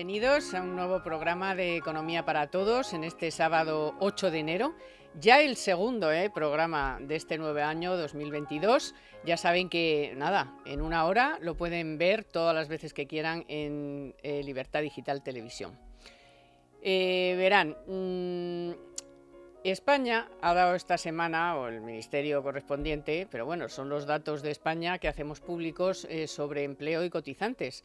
bienvenidos a un nuevo programa de Economía para Todos en este sábado 8 de enero. Ya el segundo programa de este nuevo año 2022. Ya saben que, nada, en una hora lo pueden ver todas las veces que quieran en Libertad Digital Televisión. Verán, España ha dado esta semana, o el ministerio correspondiente, pero bueno, son los datos de España que hacemos públicos sobre empleo y cotizantes.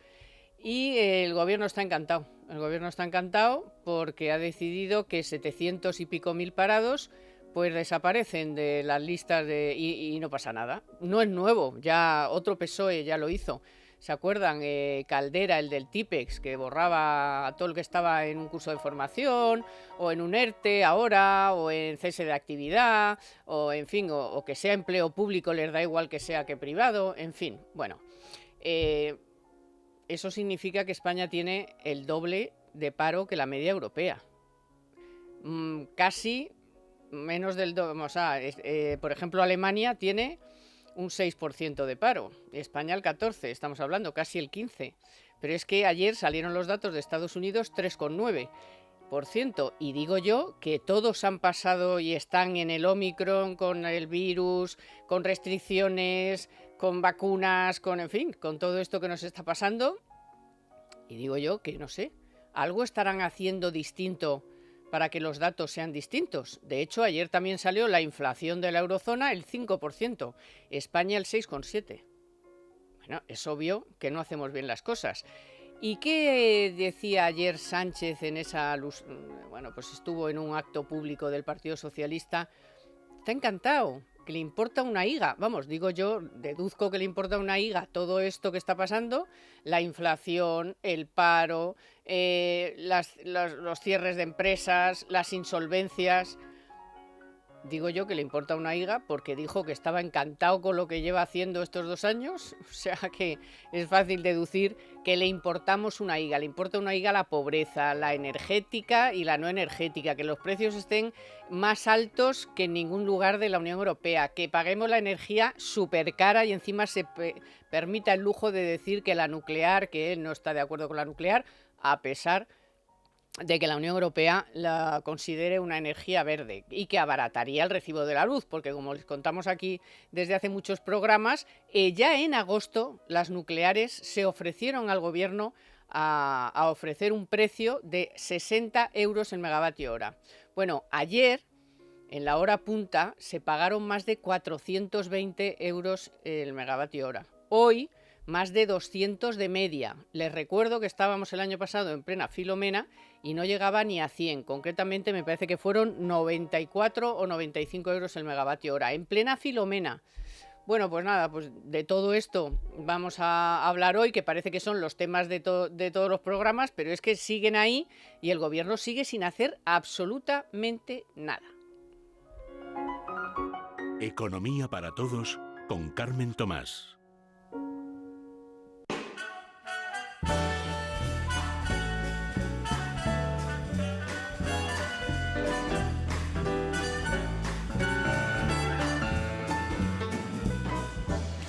Y el gobierno está encantado. El gobierno está encantado porque ha decidido que 700 y pico mil parados pues desaparecen de las listas y no pasa nada. No es nuevo, ya otro PSOE ya lo hizo. ¿Se acuerdan? Caldera, el del Tipex, que borraba a todo el que estaba en un curso de formación, o en un ERTE ahora, o en cese de actividad, o en fin, o que sea empleo público, les da igual que sea que privado, en fin. Bueno, eso significa que España tiene el doble de paro que la media europea. Casi menos del doble. O sea, por ejemplo, Alemania tiene un 6% de paro, España el 14%, estamos hablando casi el 15%. Pero es que ayer salieron los datos de Estados Unidos, 3,9%. Y digo yo que todos han pasado y están en el Omicron con el virus, con restricciones, con vacunas, en fin, con todo esto que nos está pasando. Y digo yo que, no sé, algo estarán haciendo distinto para que los datos sean distintos. De hecho, ayer también salió la inflación de la eurozona, el 5%, España el 6,7%. Bueno, es obvio que no hacemos bien las cosas. ¿Y qué decía ayer Sánchez en esa... Bueno, pues estuvo en un acto público del Partido Socialista. Está encantado, que le importa una higa. Vamos, digo yo, deduzco que le importa una higa todo esto que está pasando, la inflación, el paro, los cierres de empresas, las insolvencias. Digo yo que le importa una higa porque dijo que estaba encantado con lo que lleva haciendo estos 2 años. O sea que es fácil deducir que le importamos una higa. Le importa una higa la pobreza, la energética y la no energética, que los precios estén más altos que en ningún lugar de la Unión Europea, que paguemos la energía súper cara y encima se permita el lujo de decir que la nuclear, que él no está de acuerdo con la nuclear, a pesar de que la Unión Europea la considere una energía verde y que abarataría el recibo de la luz, porque como les contamos aquí desde hace muchos programas, ya en agosto las nucleares se ofrecieron al gobierno a ofrecer un precio de 60 euros el megavatio hora. Bueno, ayer, en la hora punta, se pagaron más de 420 euros el megavatio hora. Hoy, más de 200 de media. Les recuerdo que estábamos el año pasado en plena Filomena y no llegaba ni a 100. Concretamente me parece que fueron 94 o 95 euros el megavatio hora, en plena Filomena. Bueno, pues nada, pues de todo esto vamos a hablar hoy, que parece que son los temas de todos los programas, pero es que siguen ahí y el gobierno sigue sin hacer absolutamente nada. Economía para Todos con Carmen Tomás.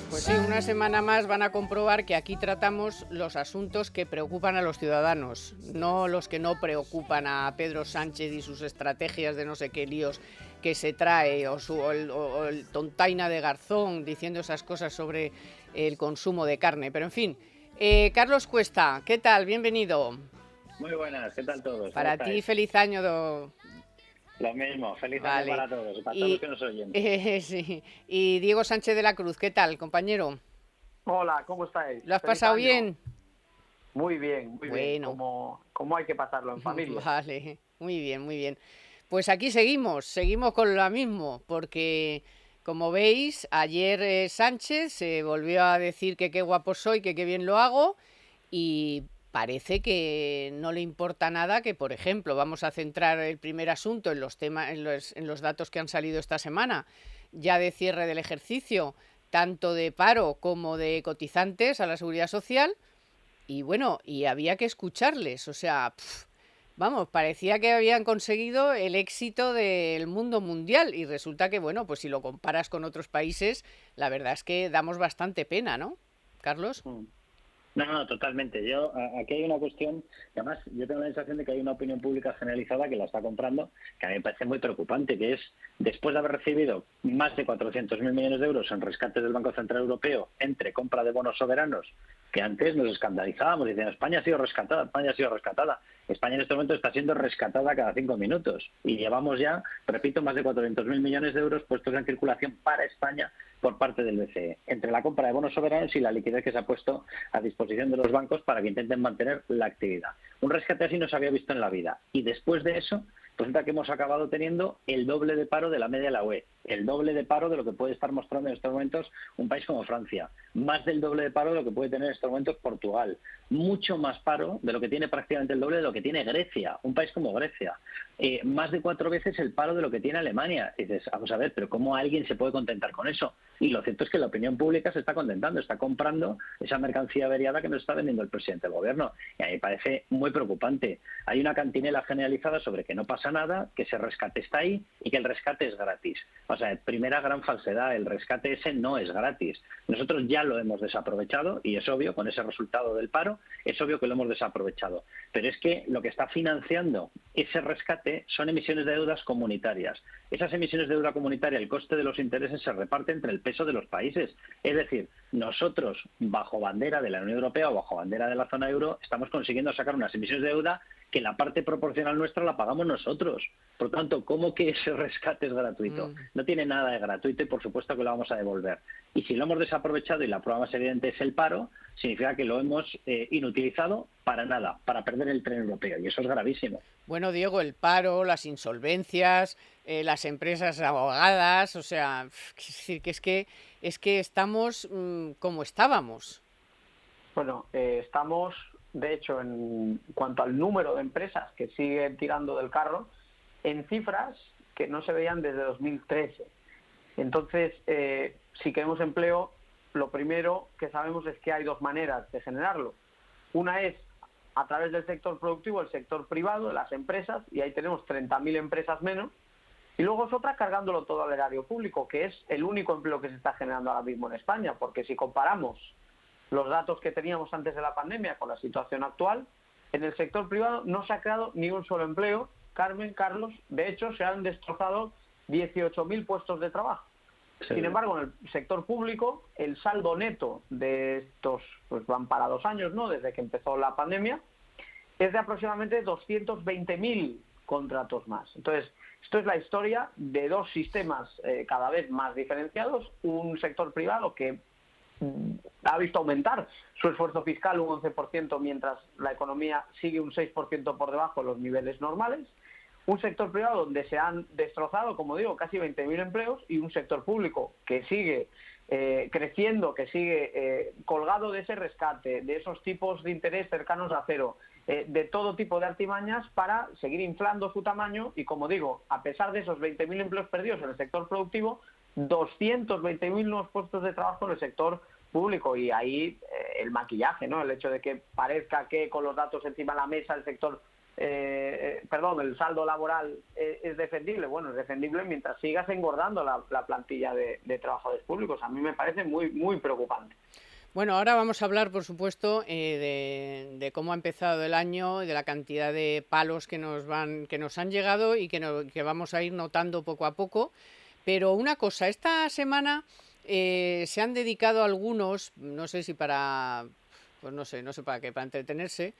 Pues sí, una semana más van a comprobar que aquí tratamos los asuntos que preocupan a los ciudadanos, no los que no preocupan a Pedro Sánchez y sus estrategias de no sé qué líos que se trae, o el tontaina de Garzón diciendo esas cosas sobre el consumo de carne. Pero en fin, Carlos Cuesta, ¿qué tal? Bienvenido. Muy buenas, ¿qué tal todos? Para ti, feliz año. Lo mismo, feliz año para todos, para todos los que nos oyen. Sí. Y Diego Sánchez de la Cruz, ¿qué tal, compañero? Hola, ¿cómo estáis? ¿Lo has pasado bien? Muy bien, muy bien. Como hay que pasarlo en familia. Vale, muy bien. Pues aquí seguimos con lo mismo, porque como veis, ayer Sánchez se volvió a decir que qué guapo soy, que qué bien lo hago, y parece que no le importa nada que, por ejemplo, vamos a centrar el primer asunto en los temas, en los datos que han salido esta semana, ya de cierre del ejercicio, tanto de paro como de cotizantes a la Seguridad Social, y bueno, y había que escucharles, o sea, vamos, parecía que habían conseguido el éxito del mundo mundial, y resulta que, bueno, pues si lo comparas con otros países, la verdad es que damos bastante pena, ¿no, Carlos? No, totalmente. Aquí hay una cuestión, y además yo tengo la sensación de que hay una opinión pública generalizada que la está comprando, que a mí me parece muy preocupante, que es, después de haber recibido más de 400.000 millones de euros en rescates del Banco Central Europeo entre compra de bonos soberanos, que antes nos escandalizábamos, diciendo España ha sido rescatada, España ha sido rescatada. España en este momento está siendo rescatada cada 5 minutos y llevamos ya, repito, más de 400.000 millones de euros puestos en circulación para España por parte del BCE, entre la compra de bonos soberanos y la liquidez que se ha puesto a disposición de los bancos para que intenten mantener la actividad. Un rescate así no se había visto en la vida. Y después de eso, resulta que hemos acabado teniendo el doble de paro de la media de la UE, el doble de paro de lo que puede estar mostrando en estos momentos un país como Francia, más del doble de paro de lo que puede tener en estos momentos Portugal, mucho más paro de lo que tiene prácticamente el doble de lo que tiene Grecia, un país como Grecia, más de 4 veces el paro de lo que tiene Alemania. Y dices, vamos a ver, pero ¿cómo alguien se puede contentar con eso? Y lo cierto es que la opinión pública se está contentando, está comprando esa mercancía averiada que nos está vendiendo el presidente del gobierno. Y a mí me parece muy preocupante. Hay una cantinela generalizada sobre que no pasa nada, que ese rescate está ahí y que el rescate es gratis. O sea, primera gran falsedad, el rescate ese no es gratis. Nosotros ya lo hemos desaprovechado y es obvio, con ese resultado del paro, es obvio que lo hemos desaprovechado. Pero es que lo que está financiando ese rescate son emisiones de deudas comunitarias. Esas emisiones de deuda comunitaria, el coste de los intereses se reparte entre el peso de los países. Es decir, nosotros, bajo bandera de la Unión Europea o bajo bandera de la zona euro, estamos consiguiendo sacar unas emisiones de deuda que la parte proporcional nuestra la pagamos nosotros. Por lo tanto, ¿cómo que ese rescate es gratuito? No tiene nada de gratuito y por supuesto que lo vamos a devolver. Y si lo hemos desaprovechado y la prueba más evidente es el paro, significa que lo hemos inutilizado para nada, para perder el tren europeo. Y eso es gravísimo. Bueno, Diego, el paro, las insolvencias, las empresas ahogadas, o sea, es decir, es que estamos como estábamos. Bueno, estamos, de hecho, en cuanto al número de empresas que siguen tirando del carro, en cifras que no se veían desde 2013. Entonces, si queremos empleo, lo primero que sabemos es que hay dos maneras de generarlo. Una es a través del sector productivo, el sector privado, las empresas, y ahí tenemos 30.000 empresas menos. Y luego es otra cargándolo todo al erario público, que es el único empleo que se está generando ahora mismo en España, porque si comparamos los datos que teníamos antes de la pandemia con la situación actual, en el sector privado no se ha creado ni un solo empleo. Carmen, Carlos, de hecho se han destrozado 18.000 puestos de trabajo. Sí. Sin embargo, en el sector público, el saldo neto de estos, pues van para 2 años, ¿no?, desde que empezó la pandemia, es de aproximadamente 220.000 contratos más. Entonces, esto es la historia de dos sistemas cada vez más diferenciados, un sector privado que ha visto aumentar su esfuerzo fiscal un 11% mientras la economía sigue un 6% por debajo de los niveles normales, un sector privado donde se han destrozado, como digo, casi 20.000 empleos y un sector público que sigue creciendo, que sigue colgado de ese rescate, de esos tipos de interés cercanos a cero, de todo tipo de artimañas para seguir inflando su tamaño y, como digo, a pesar de esos 20.000 empleos perdidos en el sector productivo, 220.000 nuevos puestos de trabajo en el sector público. Y ahí el maquillaje, ¿no?, el hecho de que parezca que con los datos encima de la mesa el sector el saldo laboral es defendible. Bueno, es defendible mientras sigas engordando la plantilla de trabajadores públicos. A mí me parece muy, muy preocupante. Bueno, ahora vamos a hablar, por supuesto, de cómo ha empezado el año, de la cantidad de palos que nos han llegado y que vamos a ir notando poco a poco. Pero una cosa, esta semana se han dedicado algunos, no sé si para, pues no sé para qué, para entretenerse,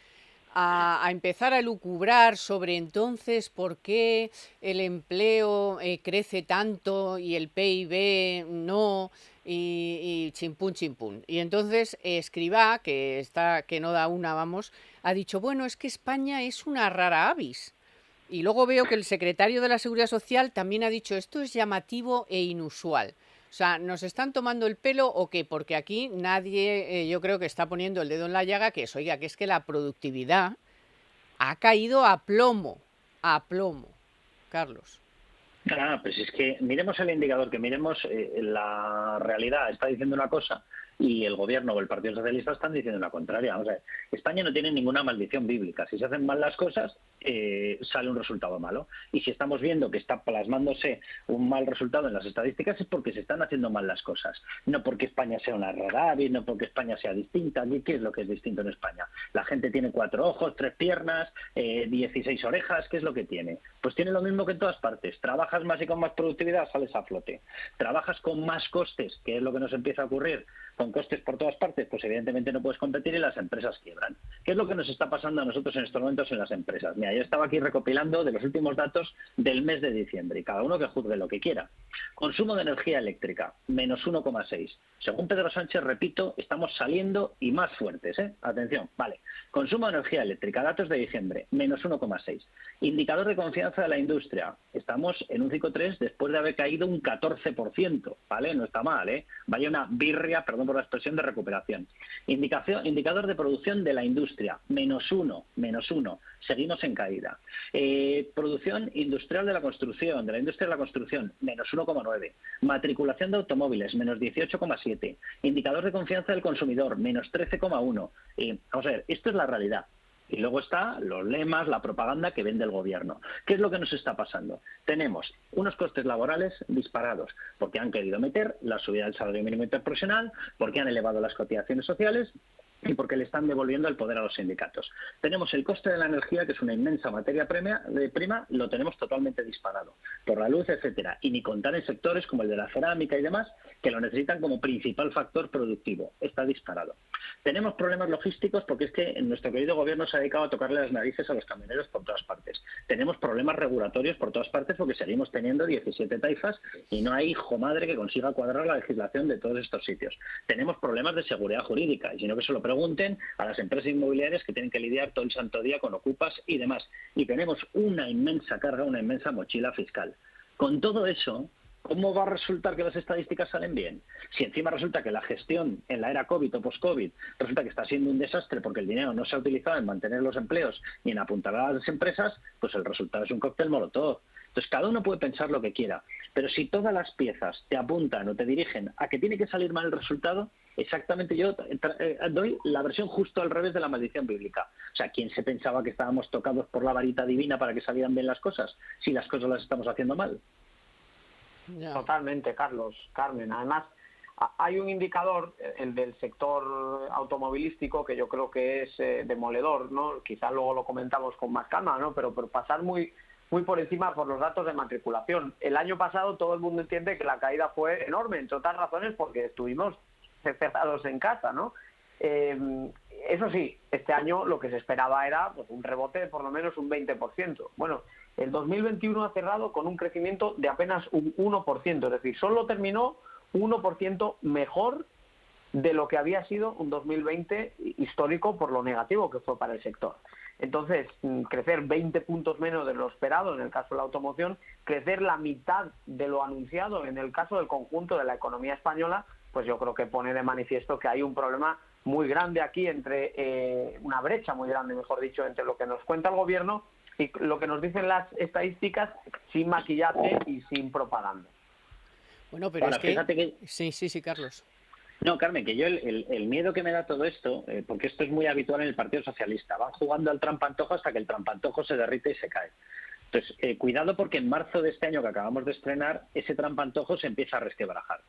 a empezar a elucubrar sobre entonces por qué el empleo crece tanto y el PIB no, y chimpún, chimpún. Y entonces Escrivá, que no da una, vamos, ha dicho, bueno, es que España es una rara avis. Y luego veo que el secretario de la Seguridad Social también ha dicho, esto es llamativo e inusual. O sea, ¿nos están tomando el pelo o qué? Porque aquí nadie, yo creo que está poniendo el dedo en la llaga, que es, oiga, que es que la productividad ha caído a plomo, Carlos. Pues es que miremos el indicador, que miremos la realidad. Está diciendo una cosa y el gobierno o el Partido Socialista están diciendo la contraria. Vamos a ver, España no tiene ninguna maldición bíblica. Si se hacen mal las cosas, sale un resultado malo. Y si estamos viendo que está plasmándose un mal resultado en las estadísticas es porque se están haciendo mal las cosas. No porque España sea una rara avis, no porque España sea distinta. ¿Qué es lo que es distinto en España? La gente tiene 4 ojos, 3 piernas, 16 orejas. ¿Qué es lo que tiene? Pues tiene lo mismo que en todas partes. Trabajas más y con más productividad, sales a flote. Trabajas con más costes, que es lo que nos empieza a ocurrir, con costes por todas partes, pues evidentemente no puedes competir y las empresas quiebran. ¿Qué es lo que nos está pasando a nosotros en estos momentos en las empresas? Mira, yo estaba aquí recopilando de los últimos datos del mes de diciembre y cada uno que juzgue lo que quiera. Consumo de energía eléctrica, menos 1,6. Según Pedro Sánchez, repito, estamos saliendo y más fuertes, ¿eh? Atención, vale. Consumo de energía eléctrica, datos de diciembre, menos 1,6. Indicador de confianza de la industria, estamos en un 5,3 después de haber caído un 14%, ¿vale? No está mal, ¿eh? Vaya una birria, perdón por la expresión, de recuperación. Indicador de producción de la industria, menos 1, seguimos en caída. Producción industrial de la construcción, de la industria de la construcción, menos 1,9. Matriculación de automóviles, menos 18,7. Indicador de confianza del consumidor, menos 13,1. Vamos a ver, esto es la realidad. Y luego está los lemas, la propaganda que vende el gobierno. ¿Qué es lo que nos está pasando? Tenemos unos costes laborales disparados, porque han querido meter la subida del salario mínimo interprofesional, porque han elevado las cotizaciones sociales y porque le están devolviendo el poder a los sindicatos. Tenemos el coste de la energía, que es una inmensa materia prima, lo tenemos totalmente disparado, por la luz, etcétera, y ni contar en sectores como el de la cerámica y demás, que lo necesitan como principal factor productivo. Está disparado. Tenemos problemas logísticos porque es que nuestro querido gobierno se ha dedicado a tocarle las narices a los camioneros por todas partes. Tenemos problemas regulatorios por todas partes porque seguimos teniendo 17 taifas y no hay hijo madre que consiga cuadrar la legislación de todos estos sitios. Tenemos problemas de seguridad jurídica y si no que se lo pregunten a las empresas inmobiliarias que tienen que lidiar todo el santo día con ocupas y demás. Y tenemos una inmensa carga, una inmensa mochila fiscal. Con todo eso, ¿cómo va a resultar que las estadísticas salen bien? Si encima resulta que la gestión en la era COVID o post-COVID resulta que está siendo un desastre porque el dinero no se ha utilizado en mantener los empleos ni en apuntalar a las empresas, pues el resultado es un cóctel molotov. Entonces, cada uno puede pensar lo que quiera, pero si todas las piezas te apuntan o te dirigen a que tiene que salir mal el resultado, exactamente yo doy la versión justo al revés de la maldición bíblica. O sea, ¿quién se pensaba que estábamos tocados por la varita divina para que salieran bien las cosas, si las cosas las estamos haciendo mal? Ya. Totalmente, Carmen. Además, hay un indicador, el del sector automovilístico, que yo creo que es demoledor, ¿no? Quizás luego lo comentamos con más calma, ¿no? Pero por pasar muy por encima por los datos de matriculación. El año pasado todo el mundo entiende que la caída fue enorme, entre otras razones porque estuvimos cerrados en casa, ¿no? Eso sí, este año lo que se esperaba era pues, un rebote de por lo menos un 20%. Bueno, el 2021 ha cerrado con un crecimiento de apenas un 1%, es decir, solo terminó 1% mejor de lo que había sido un 2020 histórico por lo negativo que fue para el sector. Entonces, crecer 20 puntos menos de lo esperado en el caso de la automoción, crecer la mitad de lo anunciado en el caso del conjunto de la economía española, pues yo creo que pone de manifiesto que hay un problema muy grande aquí, entre una brecha muy grande, mejor dicho, entre lo que nos cuenta el gobierno y lo que nos dicen las estadísticas sin maquillaje y sin propaganda. Bueno, pero Ahora, es que... fíjate que... Sí, Carlos. No, Carmen, que yo el miedo que me da todo esto, porque esto es muy habitual en el Partido Socialista, van jugando al trampantojo hasta que el trampantojo se derrite y se cae. Entonces, cuidado porque en marzo de este año que acabamos de estrenar, ese trampantojo se empieza a resquebrajar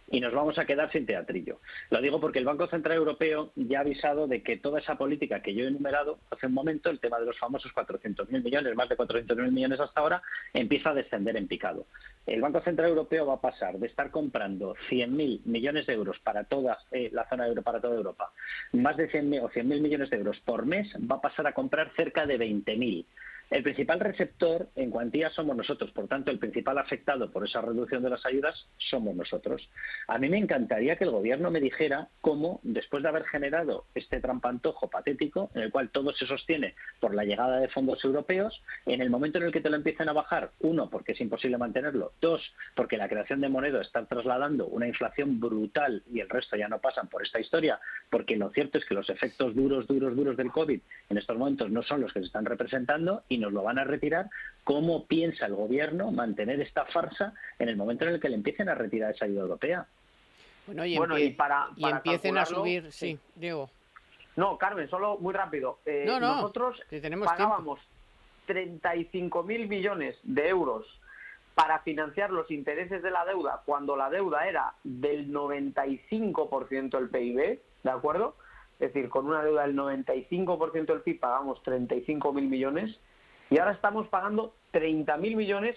y nos vamos a quedar sin teatrillo. Lo digo porque el Banco Central Europeo ya ha avisado de que toda esa política que yo he enumerado hace un momento, el tema de los famosos 400.000 millones, más de 400.000 millones hasta ahora, empieza a descender en picado. El Banco Central Europeo va a pasar de estar comprando 100.000 millones de euros para toda la zona euro, para toda Europa, más de 100.000 o 100.000 millones de euros por mes, va a pasar a comprar cerca de 20.000. El principal receptor en cuantía somos nosotros, por tanto, el principal afectado por esa reducción de las ayudas somos nosotros. A mí me encantaría que el gobierno me dijera cómo, después de haber generado este trampantojo patético, en el cual todo se sostiene por la llegada de fondos europeos, en el momento en el que te lo empiecen a bajar, 1, porque es imposible mantenerlo, 2, porque la creación de moneda está trasladando una inflación brutal y el resto ya no pasan por esta historia, porque lo cierto es que los efectos duros del COVID en estos momentos no son los que se están representando y nos lo van a retirar. ¿Cómo piensa el gobierno mantener esta farsa en el momento en el que le empiecen a retirar esa ayuda europea? Bueno, y, Bueno, y y para empiecen a calcularlo, subir, sí. sí, Diego. No, Carmen, solo muy rápido. No, no, Nosotros si tenemos tiempo. pagábamos 35.000 millones de euros para financiar los intereses de la deuda cuando la deuda era del 95% del PIB, ¿de acuerdo? Es decir, con una deuda del 95% del PIB pagamos 35.000 millones y ahora estamos pagando 30.000 millones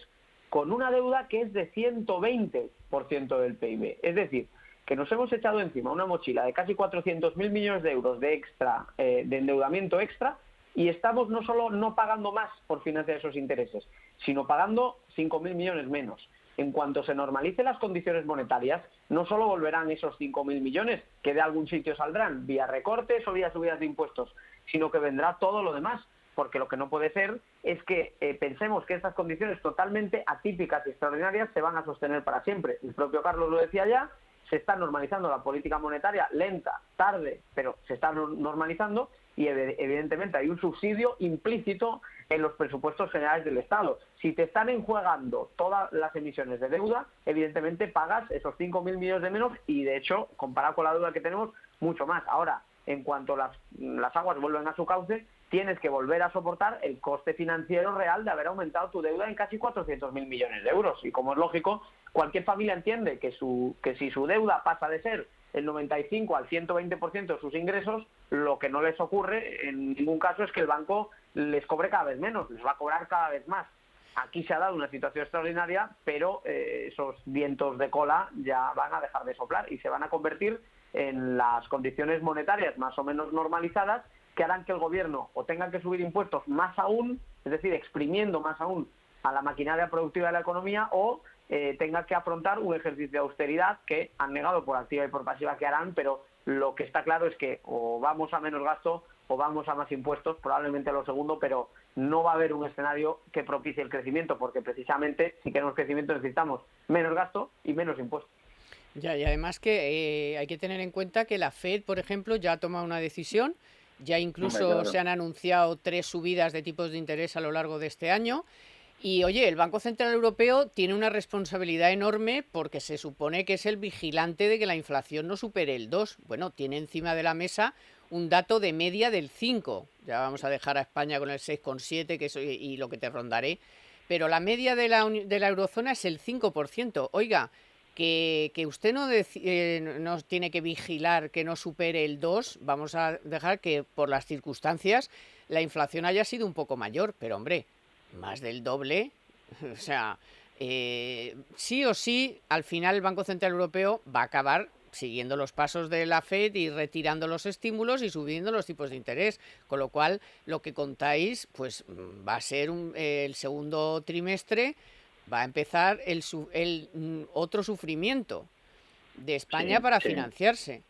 con una deuda que es de 120% del PIB. Es decir, que nos hemos echado encima una mochila de casi 400.000 millones de euros de extra, de endeudamiento extra, y estamos no solo no pagando más por financiar esos intereses, sino pagando 5.000 millones menos. En cuanto se normalicen las condiciones monetarias, no solo volverán esos 5.000 millones, que de algún sitio saldrán, vía recortes o vía subidas de impuestos, sino que vendrá todo lo demás, porque lo que no puede ser es que pensemos que estas condiciones totalmente atípicas y extraordinarias se van a sostener para siempre. El propio Carlos lo decía ya, se está normalizando la política monetaria, lenta, tarde, pero se está normalizando, y evidentemente hay un subsidio implícito en los presupuestos generales del Estado. Si te están enjuagando todas las emisiones de deuda, evidentemente pagas esos 5.000 millones de menos y, de hecho, comparado con la deuda que tenemos, mucho más. Ahora, en cuanto las aguas vuelven a su cauce, tienes que volver a soportar el coste financiero real de haber aumentado tu deuda en casi 400.000 millones de euros. Y como es lógico, cualquier familia entiende que si su deuda pasa de ser el 95 al 120% de sus ingresos, lo que no les ocurre en ningún caso es que el banco les cobre cada vez menos, les va a cobrar cada vez más. Aquí se ha dado una situación extraordinaria, pero esos vientos de cola ya van a dejar de soplar y se van a convertir en las condiciones monetarias más o menos normalizadas, que harán que el gobierno o tenga que subir impuestos más aún, es decir, exprimiendo más aún a la maquinaria productiva de la economía, o tenga que afrontar un ejercicio de austeridad que han negado por activa y por pasiva que harán, pero lo que está claro es que o vamos a menos gasto o vamos a más impuestos, probablemente a lo segundo, pero no va a haber un escenario que propicie el crecimiento, porque precisamente si queremos crecimiento necesitamos menos gasto y menos impuestos. Ya, y además que hay que tener en cuenta que la Fed, por ejemplo, ya ha tomado una decisión, ya Hombre, incluso claro. se han anunciado 3 subidas de tipos de interés a lo largo de este año. Y oye, el Banco Central Europeo tiene una responsabilidad enorme porque se supone que es el vigilante de que la inflación no supere el 2. Bueno, tiene encima de la mesa un dato de media del 5. Ya vamos a dejar a España con el 6,7, que eso, y lo que te rondaré. Pero la media de la eurozona es el 5%. Oiga, que usted no tiene que vigilar que no supere el 2, vamos a dejar que por las circunstancias la inflación haya sido un poco mayor, pero hombre, más del doble. O sea, sí o sí, al final el Banco Central Europeo va a acabar siguiendo los pasos de la Fed y retirando los estímulos y subiendo los tipos de interés, con lo cual lo que contáis pues va a ser el segundo trimestre, va a empezar el otro sufrimiento de España Sí, para sí. financiarse.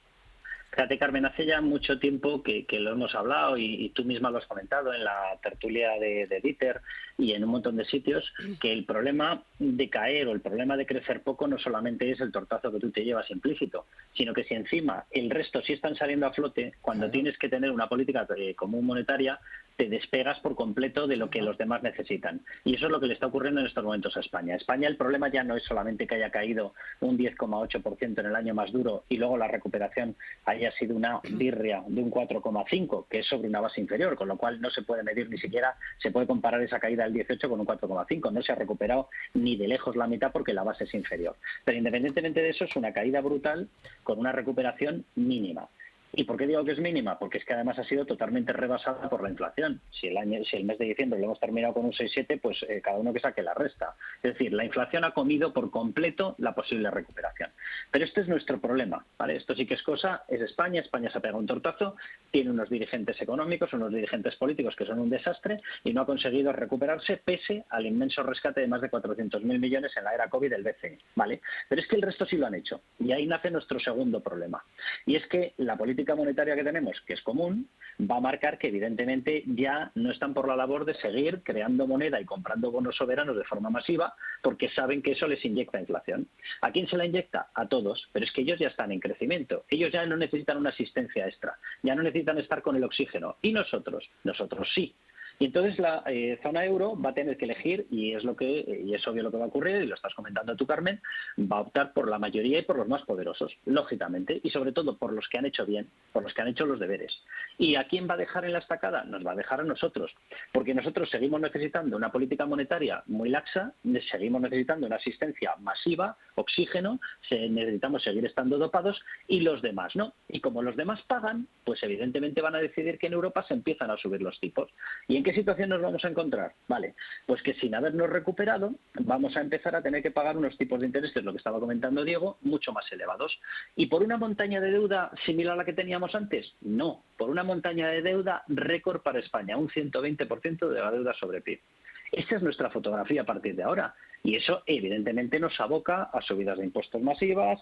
Fíjate, Carmen, hace ya mucho tiempo que lo hemos hablado y tú misma lo has comentado en la tertulia de Dieter y en un montón de sitios, que el problema de caer o el problema de crecer poco no solamente es el tortazo que tú te llevas implícito, sino que si encima el resto sí están saliendo a flote, cuando Claro. tienes que tener una política común monetaria, te despegas por completo de lo que los demás necesitan. Y eso es lo que le está ocurriendo en estos momentos a España. España, el problema ya no es solamente que haya caído un 10,8% en el año más duro y luego la recuperación haya sido una birria de un 4,5%, que es sobre una base inferior, con lo cual no se puede medir ni siquiera, se puede comparar esa caída del 18 con un 4,5%. No se ha recuperado ni de lejos la mitad porque la base es inferior. Pero independientemente de eso, es una caída brutal con una recuperación mínima. ¿Y por qué digo que es mínima? Porque es que además ha sido totalmente rebasada por la inflación. Si el mes de diciembre lo hemos terminado con un 6,7, pues cada uno que saque la resta. Es decir, la inflación ha comido por completo la posible recuperación. Pero este es nuestro problema, ¿vale? Esto sí que es cosa, es España. España se ha pegado un tortazo, tiene unos dirigentes económicos, unos dirigentes políticos que son un desastre y no ha conseguido recuperarse pese al inmenso rescate de más de 400.000 millones en la era COVID del BCE, ¿vale? Pero es que el resto sí lo han hecho. Y ahí nace nuestro segundo problema. Y es que la política monetaria que tenemos, que es común, va a marcar que evidentemente ya no están por la labor de seguir creando moneda y comprando bonos soberanos de forma masiva, porque saben que eso les inyecta inflación. ¿A quién se la inyecta? A todos, pero es que ellos ya están en crecimiento, ellos ya no necesitan una asistencia extra, ya no necesitan estar con el oxígeno, y nosotros sí. Y entonces la zona euro va a tener que elegir, y es obvio lo que va a ocurrir, y lo estás comentando tú, Carmen, va a optar por la mayoría y por los más poderosos, lógicamente, y sobre todo por los que han hecho bien, por los que han hecho los deberes. ¿Y a quién va a dejar en la estacada? Nos va a dejar a nosotros, porque nosotros seguimos necesitando una política monetaria muy laxa, seguimos necesitando una asistencia masiva, oxígeno, necesitamos seguir estando dopados, y los demás no. Y como los demás pagan, pues evidentemente van a decidir que en Europa se empiezan a subir los tipos. ¿Y en qué situación nos vamos a encontrar? Vale, pues que sin habernos recuperado vamos a empezar a tener que pagar unos tipos de interés, que es lo que estaba comentando Diego, mucho más elevados. ¿Y por una montaña de deuda similar a la que teníamos antes? No, por una montaña de deuda récord para España, un 120% de la deuda sobre PIB. Esta es nuestra fotografía a partir de ahora. Y eso, evidentemente, nos aboca a subidas de impuestos masivas,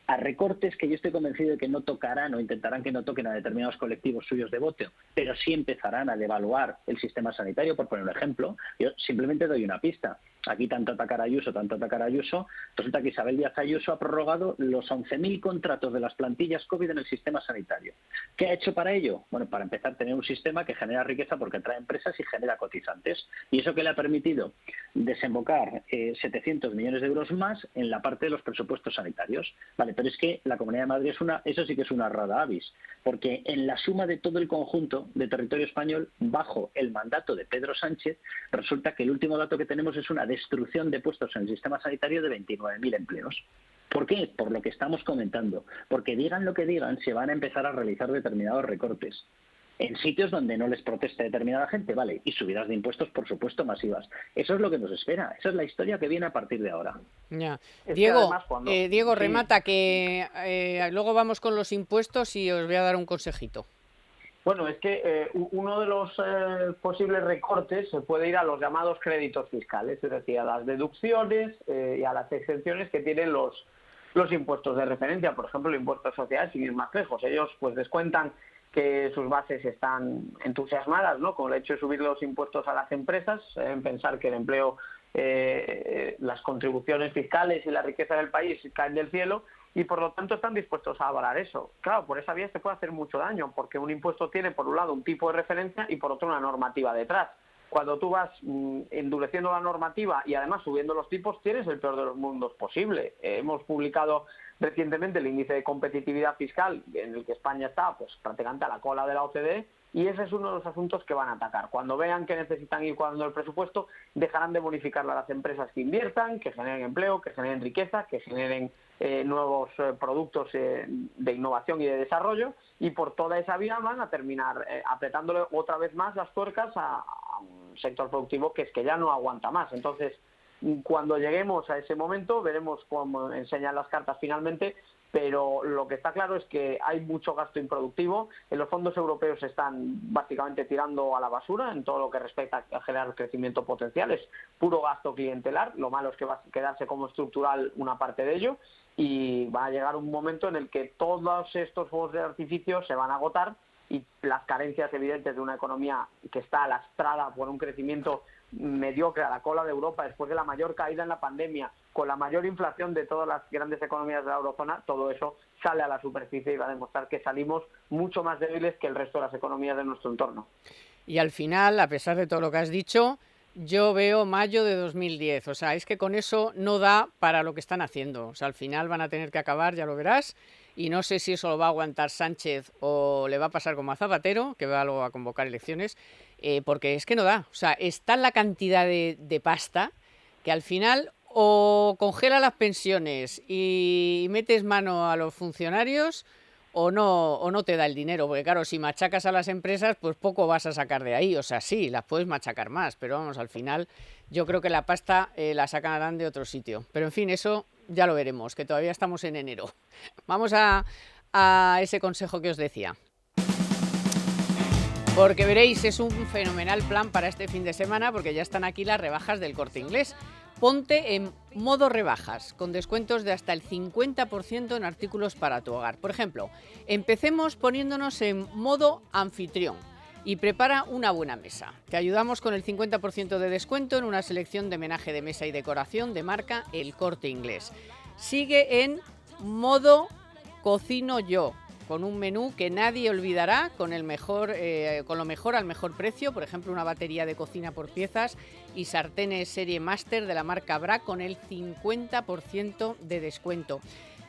a recortes que yo estoy convencido de que no tocarán o intentarán que no toquen a determinados colectivos suyos de voto, pero sí empezarán a devaluar el sistema sanitario, por poner un ejemplo. Yo simplemente doy una pista. Aquí tanto atacar a Ayuso, resulta que Isabel Díaz Ayuso ha prorrogado los 11.000 contratos de las plantillas COVID en el sistema sanitario. ¿Qué ha hecho para ello? Bueno, para empezar, tener un sistema que genera riqueza porque atrae empresas y genera cotizantes. ¿Y eso qué le ha permitido? Desembocar 700 millones de euros más en la parte de los presupuestos sanitarios. Vale, pero es que la Comunidad de Madrid eso sí que es una rara avis, porque en la suma de todo el conjunto de territorio español, bajo el mandato de Pedro Sánchez, resulta que el último dato que tenemos es una destrucción de puestos en el sistema sanitario de 29.000 empleos. ¿Por qué? Por lo que estamos comentando. Porque digan lo que digan, se van a empezar a realizar determinados recortes en sitios donde no les proteste determinada gente, ¿vale? Y subidas de impuestos, por supuesto, masivas. Eso es lo que nos espera. Esa es la historia que viene a partir de ahora. Ya. Es Diego, que además Diego, sí. remata, que luego vamos con los impuestos y os voy a dar un consejito. Bueno, es que uno de los posibles recortes se puede ir a los llamados créditos fiscales, es decir, a las deducciones y a las exenciones que tienen los impuestos de referencia. Por ejemplo, el impuesto de sociedades, sin ir más lejos. Ellos pues descuentan que sus bases están entusiasmadas, ¿no?, con el hecho de subir los impuestos a las empresas, en pensar que el empleo, las contribuciones fiscales y la riqueza del país caen del cielo, y por lo tanto están dispuestos a avalar eso. Claro, por esa vía se puede hacer mucho daño, porque un impuesto tiene por un lado un tipo de referencia y por otro una normativa detrás. Cuando tú vas endureciendo la normativa y además subiendo los tipos, tienes el peor de los mundos posible. Hemos publicado recientemente el índice de competitividad fiscal, en el que España está pues prácticamente a la cola de la OCDE, y ese es uno de los asuntos que van a atacar. Cuando vean que necesitan ir cuadrando el presupuesto, dejarán de bonificarle a las empresas que inviertan, que generen empleo, que generen riqueza, que generen nuevos productos de innovación y de desarrollo, y por toda esa vía van a terminar apretándole otra vez más las tuercas a un sector productivo que es que ya no aguanta más. Entonces, cuando lleguemos a ese momento, veremos cómo enseñan las cartas finalmente, pero lo que está claro es que hay mucho gasto improductivo. Los fondos europeos se están básicamente tirando a la basura en todo lo que respecta a generar crecimiento potencial. Es puro gasto clientelar. Lo malo es que va a quedarse como estructural una parte de ello, y va a llegar un momento en el que todos estos fuegos de artificio se van a agotar, y las carencias evidentes de una economía que está lastrada por un crecimiento mediocre a la cola de Europa, después de la mayor caída en la pandemia, con la mayor inflación de todas las grandes economías de la eurozona, todo eso sale a la superficie y va a demostrar que salimos mucho más débiles que el resto de las economías de nuestro entorno. Y al final, a pesar de todo lo que has dicho, yo veo mayo de 2010. O sea, es que con eso no da para lo que están haciendo. O sea, al final van a tener que acabar, ya lo verás. Y no sé si eso lo va a aguantar Sánchez o le va a pasar como a Zapatero, que va luego a convocar elecciones, porque es que no da. O sea, está la cantidad de pasta que al final o congela las pensiones y metes mano a los funcionarios, o no te da el dinero, porque claro, si machacas a las empresas, pues poco vas a sacar de ahí. O sea, sí, las puedes machacar más, pero vamos, al final yo creo que la pasta la sacarán de otro sitio. Pero en fin, eso ya lo veremos, que todavía estamos en enero. Vamos a ese consejo que os decía. Porque veréis, es un fenomenal plan para este fin de semana, porque ya están aquí las rebajas del Corte Inglés. Ponte en modo rebajas, con descuentos de hasta el 50% en artículos para tu hogar. Por ejemplo, empecemos poniéndonos en modo anfitrión y prepara una buena mesa. Te ayudamos con el 50% de descuento en una selección de menaje de mesa y decoración de marca El Corte Inglés. Sigue en modo cocino yo, con un menú que nadie olvidará, con lo mejor al mejor precio, por ejemplo, una batería de cocina por piezas y sartenes serie Master de la marca Bra con el 50% de descuento.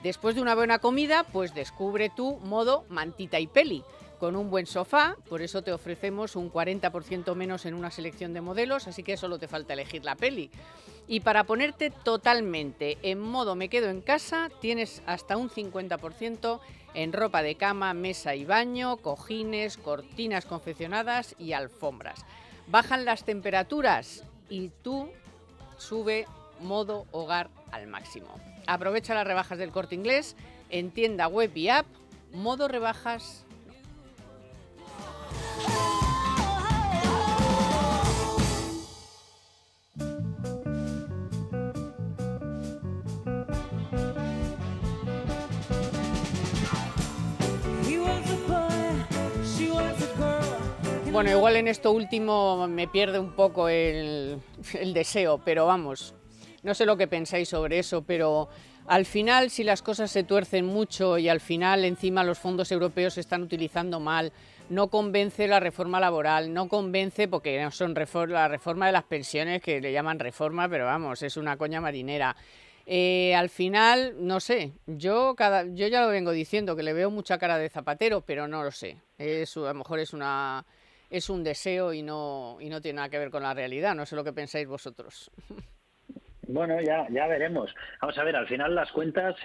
Después de una buena comida, pues descubre tu modo mantita y peli. Con un buen sofá, por eso te ofrecemos un 40% menos en una selección de modelos, así que solo te falta elegir la peli. Y para ponerte totalmente en modo me quedo en casa, tienes hasta un 50% en ropa de cama, mesa y baño, cojines, cortinas confeccionadas y alfombras. Bajan las temperaturas y tú sube modo hogar al máximo. Aprovecha las rebajas del Corte Inglés en tienda web y app, modo rebajas. Bueno, igual en esto último me pierde un poco el deseo, pero vamos, no sé lo que pensáis sobre eso, pero al final, si las cosas se tuercen mucho y al final encima los fondos europeos se están utilizando mal, no convence la reforma laboral, no convence porque no son la reforma de las pensiones, que le llaman reforma, pero vamos, es una coña marinera. Al final, no sé, yo ya lo vengo diciendo, que le veo mucha cara de Zapatero, pero no lo sé. A lo mejor es un deseo y no tiene nada que ver con la realidad. No sé lo que pensáis vosotros. Bueno, ya veremos. Vamos a ver, al final las cuentas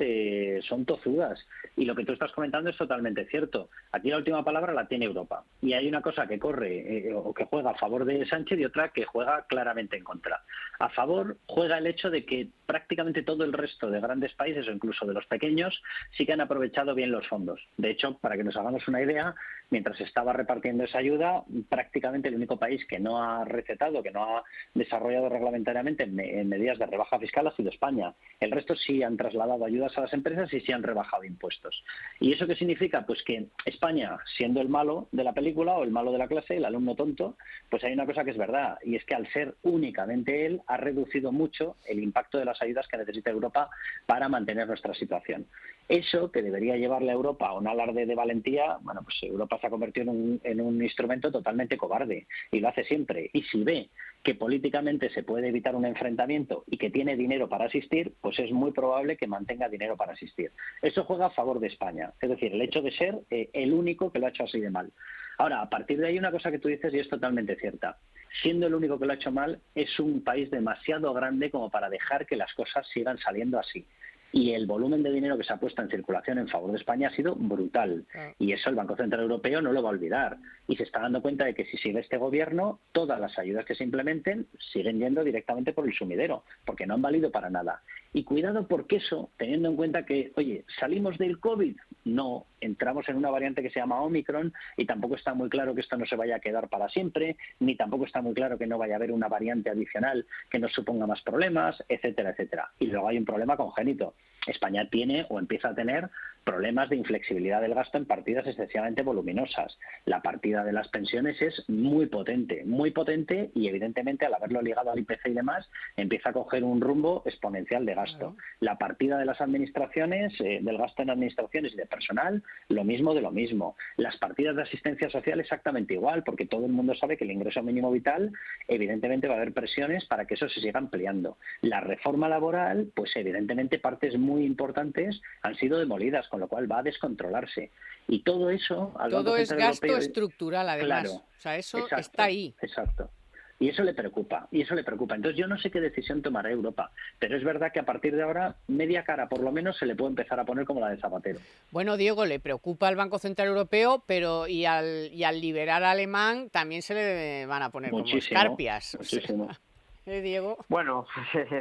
son tozudas y lo que tú estás comentando es totalmente cierto. Aquí la última palabra la tiene Europa y hay una cosa que corre o que juega a favor de Sánchez y otra que juega claramente en contra. A favor juega el hecho de que prácticamente todo el resto de grandes países o incluso de los pequeños sí que han aprovechado bien los fondos. De hecho, para que nos hagamos una idea, mientras estaba repartiendo esa ayuda, prácticamente el único país que no ha recetado, que no ha desarrollado reglamentariamente en medidas de rebaja fiscal ha sido España. El resto sí han trasladado ayudas a las empresas y sí han rebajado impuestos. ¿Y eso qué significa? Pues que España, siendo el malo de la película o el malo de la clase, el alumno tonto, pues hay una cosa que es verdad, y es que al ser únicamente él, ha reducido mucho el impacto de las ayudas que necesita Europa para mantener nuestra situación. Eso, que debería llevarle a Europa a un alarde de valentía, bueno, pues Europa se ha convertido en un instrumento totalmente cobarde y lo hace siempre. Y si ve que políticamente se puede evitar un enfrentamiento y que tiene dinero para asistir, pues es muy probable que mantenga dinero para asistir. Eso juega a favor de España, es decir, el hecho de ser el único que lo ha hecho así de mal. Ahora, a partir de ahí una cosa que tú dices y es totalmente cierta. Siendo el único que lo ha hecho mal, es un país demasiado grande como para dejar que las cosas sigan saliendo así. Y el volumen de dinero que se ha puesto en circulación en favor de España ha sido brutal. Y eso el Banco Central Europeo no lo va a olvidar. Y se está dando cuenta de que si sigue este gobierno, todas las ayudas que se implementen siguen yendo directamente por el sumidero, porque no han valido para nada. Y cuidado porque eso, teniendo en cuenta que, oye, ¿salimos del COVID? No, entramos en una variante que se llama Omicron y tampoco está muy claro que esto no se vaya a quedar para siempre, ni tampoco está muy claro que no vaya a haber una variante adicional que nos suponga más problemas, etcétera, etcétera. Y luego hay un problema congénito. España tiene o empieza a tener problemas de inflexibilidad del gasto en partidas excesivamente voluminosas. La partida de las pensiones es muy potente y evidentemente al haberlo ligado al IPC y demás empieza a coger un rumbo exponencial de gasto. La partida de las administraciones, del gasto en administraciones y de personal, lo mismo de lo mismo. Las partidas de asistencia social exactamente igual, porque todo el mundo sabe que el ingreso mínimo vital evidentemente va a haber presiones para que eso se siga ampliando. La reforma laboral, pues evidentemente partes muy importantes han sido demolidas, con lo cual va a descontrolarse. Y todo eso... Todo es gasto europeo, estructural, además. Claro, o sea, eso exacto, está ahí. Exacto. Y eso le preocupa. Entonces yo no sé qué decisión tomará Europa, pero es verdad que a partir de ahora media cara por lo menos se le puede empezar a poner como la de Zapatero. Bueno, Diego, le preocupa al Banco Central Europeo, pero y al liberal alemán también se le van a poner muchísimo, como escarpias. Muchísimo. O sea, Diego. Bueno,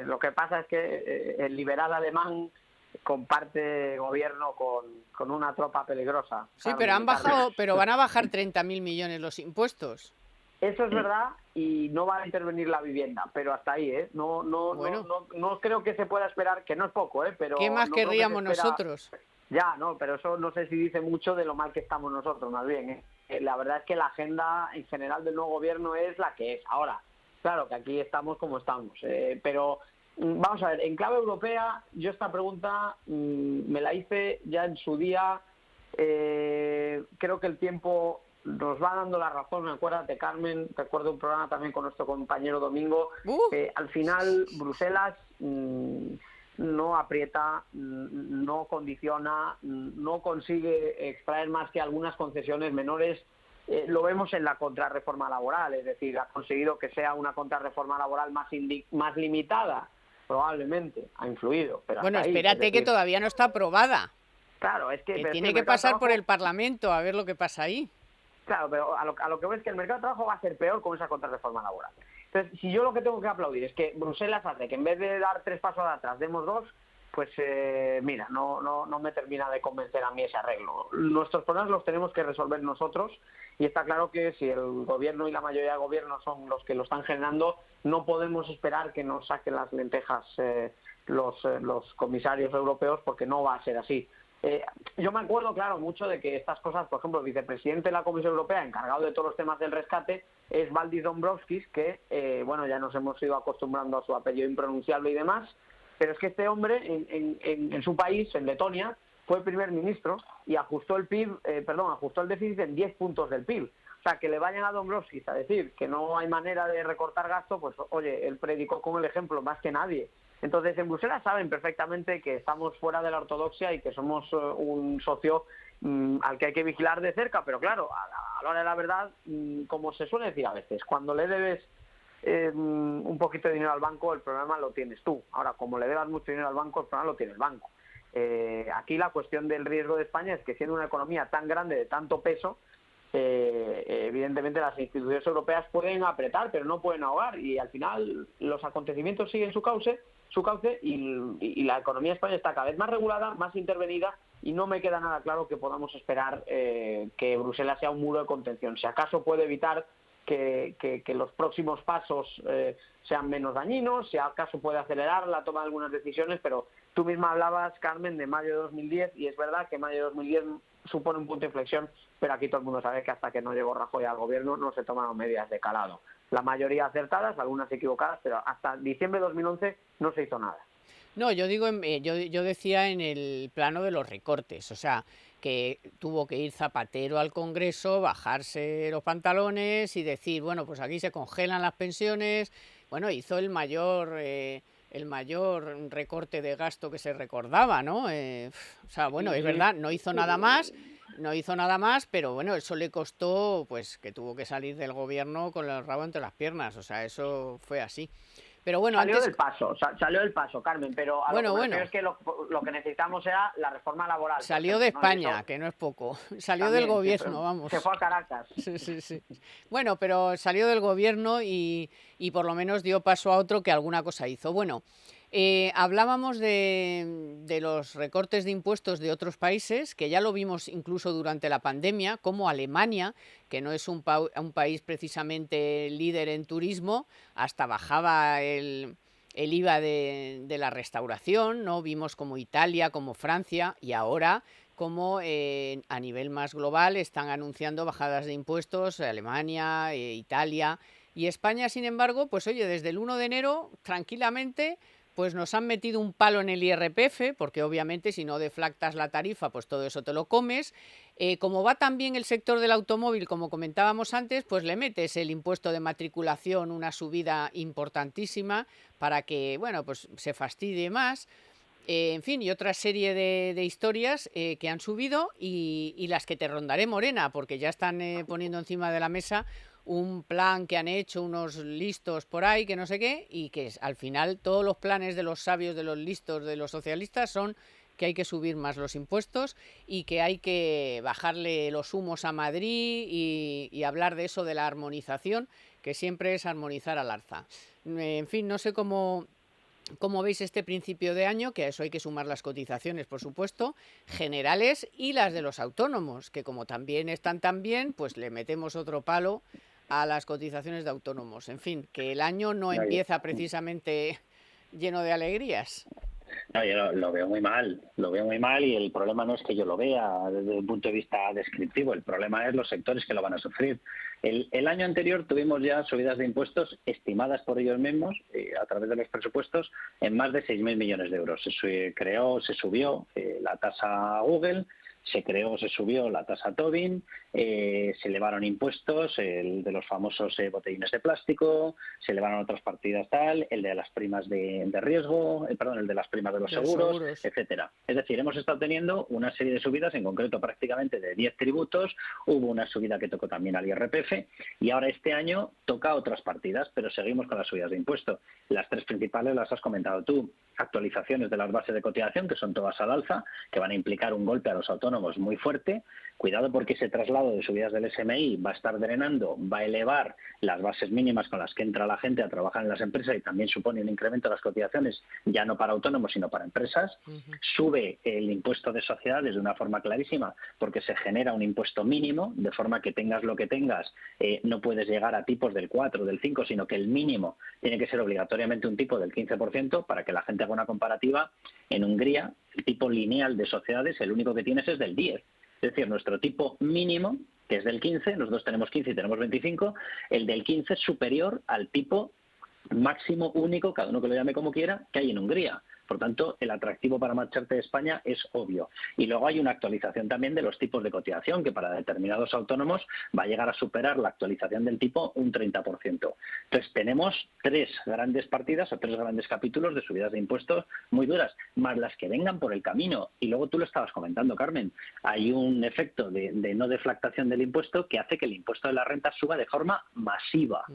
lo que pasa es que el liberal alemán comparte gobierno con una tropa peligrosa. Sí, pero van a bajar 30.000 millones los impuestos. Eso es verdad y no va a intervenir la vivienda, pero hasta ahí, ¿eh? No creo que se pueda esperar, que no es poco, ¿eh? Pero ¿qué más querríamos nosotros? Ya, no, pero eso no sé si dice mucho de lo mal que estamos nosotros, más bien, ¿eh? La verdad es que la agenda en general del nuevo gobierno es la que es. Ahora, claro que aquí estamos como estamos, pero vamos a ver, en clave europea, yo esta pregunta me la hice ya en su día Creo que el tiempo nos va dando la razón. Acuérdate, Carmen, recuerdo un programa también con nuestro compañero Domingo. Al final, Bruselas no aprieta, no condiciona, no consigue extraer más que algunas concesiones menores. Lo vemos en la contrarreforma laboral, es decir, ha conseguido que sea una contrarreforma laboral más limitada, probablemente, ha influido. Pero bueno, hasta ahí, espérate, es decir, que todavía no está aprobada. Claro, es que pero tiene es que el mercado de pasar por trabajo, el Parlamento a ver lo que pasa ahí. Claro, pero a lo que veo es que el mercado de trabajo va a ser peor con esa contrarreforma laboral. Entonces, si yo lo que tengo que aplaudir es que Bruselas hace que en vez de dar 3 pasos atrás, demos 2, pues mira, no me termina de convencer a mí ese arreglo. Nuestros problemas los tenemos que resolver nosotros y está claro que si el gobierno y la mayoría de gobiernos son los que lo están generando, no podemos esperar que nos saquen las lentejas los comisarios europeos, porque no va a ser así. Yo me acuerdo, claro, mucho de que estas cosas, por ejemplo, el vicepresidente de la Comisión Europea, encargado de todos los temas del rescate, es Valdis Dombrovskis, que, bueno, ya nos hemos ido acostumbrando a su apellido impronunciable y demás, pero es que este hombre, en su país, en Letonia, fue primer ministro y ajustó el PIB, ajustó el déficit en 10 puntos del PIB. O sea, que le vayan a Dombrovskis a decir que no hay manera de recortar gasto, pues, oye, él predicó con el ejemplo más que nadie. Entonces, en Bruselas saben perfectamente que estamos fuera de la ortodoxia y que somos un socio al que hay que vigilar de cerca, pero claro, a la hora de la verdad, como se suele decir a veces, cuando le debes un poquito de dinero al banco, el problema lo tienes tú. Ahora, como le debas mucho dinero al banco, el problema lo tiene el banco. Aquí la cuestión del riesgo de España es que, siendo una economía tan grande, de tanto peso, evidentemente las instituciones europeas pueden apretar, pero no pueden ahogar, y al final los acontecimientos siguen su cauce y la economía de España está cada vez más regulada, más intervenida, y no me queda nada claro que podamos esperar que Bruselas sea un muro de contención. Si acaso puede evitar que los próximos pasos sean menos dañinos, si acaso puede acelerar la toma de algunas decisiones, pero tú misma hablabas, Carmen, de mayo de 2010, y es verdad que mayo de 2010 supone un punto de inflexión, pero aquí todo el mundo sabe que hasta que no llegó Rajoy al gobierno no se tomaron medidas de calado. La mayoría acertadas, algunas equivocadas, pero hasta diciembre de 2011 no se hizo nada. No, yo digo, yo decía en el plano de los recortes, o sea, que tuvo que ir Zapatero al Congreso, bajarse los pantalones y decir, bueno, pues aquí se congelan las pensiones. Bueno, hizo el mayor recorte de gasto que se recordaba, ¿no? O sea, bueno, es verdad, no hizo nada más, pero bueno, eso le costó, pues, que tuvo que salir del gobierno con el rabo entre las piernas, o sea, eso fue así. Pero bueno, salió del paso, Carmen, pero a bueno, lo que me refiero es que lo que necesitamos era la reforma laboral. Salió de España, que no es poco. Salió También, del gobierno, vamos. Se fue a Caracas. Sí. Bueno, pero salió del gobierno y por lo menos dio paso a otro que alguna cosa hizo. Bueno, hablábamos de los recortes de impuestos de otros países, que ya lo vimos incluso durante la pandemia, como Alemania, que no es un país precisamente líder en turismo, hasta bajaba el IVA de la restauración, ¿no? Vimos como Italia, como Francia, y ahora como a nivel más global están anunciando bajadas de impuestos, Alemania, Italia y España. Sin embargo, pues oye, desde el 1 de enero, tranquilamente, pues nos han metido un palo en el IRPF, porque obviamente si no deflactas la tarifa, pues todo eso te lo comes. Como va también el sector del automóvil, como comentábamos antes, pues le metes el impuesto de matriculación, una subida importantísima para que, bueno, pues se fastidie más. En fin, y otra serie de historias que han subido y las que te rondaré, Morena, porque ya están poniendo encima de la mesa un plan que han hecho unos listos por ahí, que no sé qué, y que al final todos los planes de los sabios, de los listos, de los socialistas son que hay que subir más los impuestos y que hay que bajarle los humos a Madrid y hablar de eso, de la armonización, que siempre es armonizar al alza. En fin, no sé cómo veis este principio de año, que a eso hay que sumar las cotizaciones, por supuesto, generales y las de los autónomos, que como también están tan bien, pues le metemos otro palo a las cotizaciones de autónomos. En fin, que el año no empieza precisamente lleno de alegrías. No, yo lo veo muy mal, y el problema no es que yo lo vea desde un punto de vista descriptivo, el problema es los sectores que lo van a sufrir. El año anterior tuvimos ya subidas de impuestos estimadas por ellos mismos a través de los presupuestos en más de 6.000 millones de euros. Se subió la tasa a Google, se creó, se subió la tasa Tobin, se elevaron impuestos, el de los famosos botellines de plástico, se elevaron otras partidas tal, el de las primas de riesgo, el de las primas de los seguros, etcétera. Es decir, hemos estado teniendo una serie de subidas, en concreto prácticamente de 10 tributos, hubo una subida que tocó también al IRPF y ahora este año toca otras partidas, pero seguimos con las subidas de impuestos. Las tres principales las has comentado tú. Actualizaciones de las bases de cotización, que son todas al alza, que van a implicar un golpe a los autónomos muy fuerte. Cuidado porque ese traslado de subidas del SMI va a estar drenando, va a elevar las bases mínimas con las que entra la gente a trabajar en las empresas y también supone un incremento de las cotizaciones, ya no para autónomos, sino para empresas. Sube el impuesto de sociedades de una forma clarísima porque se genera un impuesto mínimo, de forma que tengas lo que tengas, no puedes llegar a tipos del 4 o del 5, sino que el mínimo tiene que ser obligatoriamente un tipo del 15% para que la gente haga una comparativa. En Hungría, el tipo lineal de sociedades, el único que tienes es del 10. Es decir, nuestro tipo mínimo, que es del 15, nosotros tenemos 15 y tenemos 25, el del 15 es superior al tipo máximo único, cada uno que lo llame como quiera, que hay en Hungría. Por tanto, el atractivo para marcharte de España es obvio. Y luego hay una actualización también de los tipos de cotización, que para determinados autónomos va a llegar a superar la actualización del tipo un 30%. Entonces, tenemos tres grandes partidas o tres grandes capítulos de subidas de impuestos muy duras, más las que vengan por el camino. Y luego tú lo estabas comentando, Carmen, hay un efecto de no deflactación del impuesto que hace que el impuesto de la renta suba de forma masiva.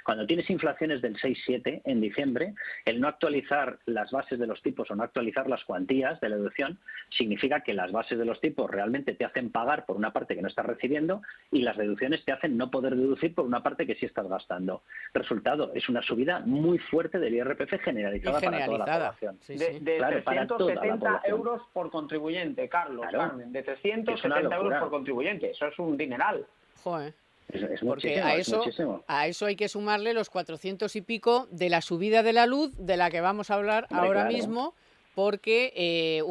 Cuando tienes inflaciones del 6-7 en diciembre, el no actualizar las bases de los tipos o no actualizar las cuantías de la deducción significa que las bases de los tipos realmente te hacen pagar por una parte que no estás recibiendo y las deducciones te hacen no poder deducir por una parte que sí estás gastando. Resultado, es una subida muy fuerte del IRPF generalizada para toda la población. De 370 euros por contribuyente, Carlos, claro. Carmen, de 370 euros por contribuyente. Eso es un dineral. Joder. Es porque muchísimo. a eso hay que sumarle los 400 y pico de la subida de la luz, de la que vamos a hablar ahora mismo, porque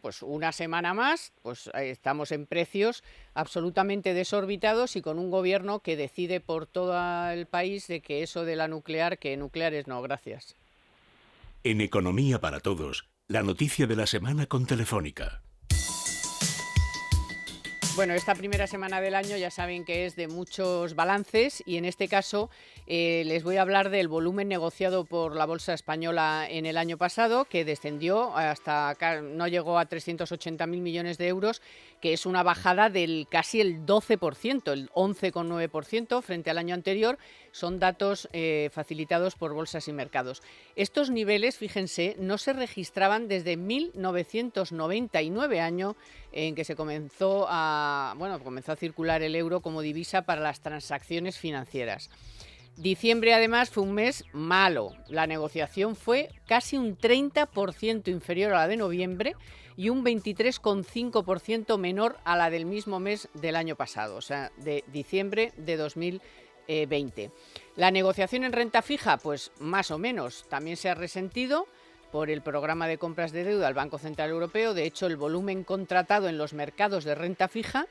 pues una semana más pues estamos en precios absolutamente desorbitados y con un gobierno que decide por todo el país de que eso de la nuclear, que nucleares no, gracias. En Economía para Todos, la noticia de la semana con Telefónica. Bueno, esta primera semana del año ya saben que es de muchos balances y en este caso les voy a hablar del volumen negociado por la Bolsa Española en el año pasado, que descendió hasta, no llegó a 380.000 millones de euros, que es una bajada del casi el 12%, el 11,9% frente al año anterior. Son datos facilitados por Bolsas y Mercados. Estos niveles, fíjense, no se registraban desde 1999, año en que se comenzó a circular el euro como divisa para las transacciones financieras. Diciembre, además, fue un mes malo. La negociación fue casi un 30% inferior a la de noviembre y un 23,5% menor a la del mismo mes del año pasado, o sea, de diciembre de 2020. La negociación en renta fija, pues más o menos, también se ha resentido por el programa de compras de deuda del Banco Central Europeo. De hecho, el volumen contratado en los mercados de renta fija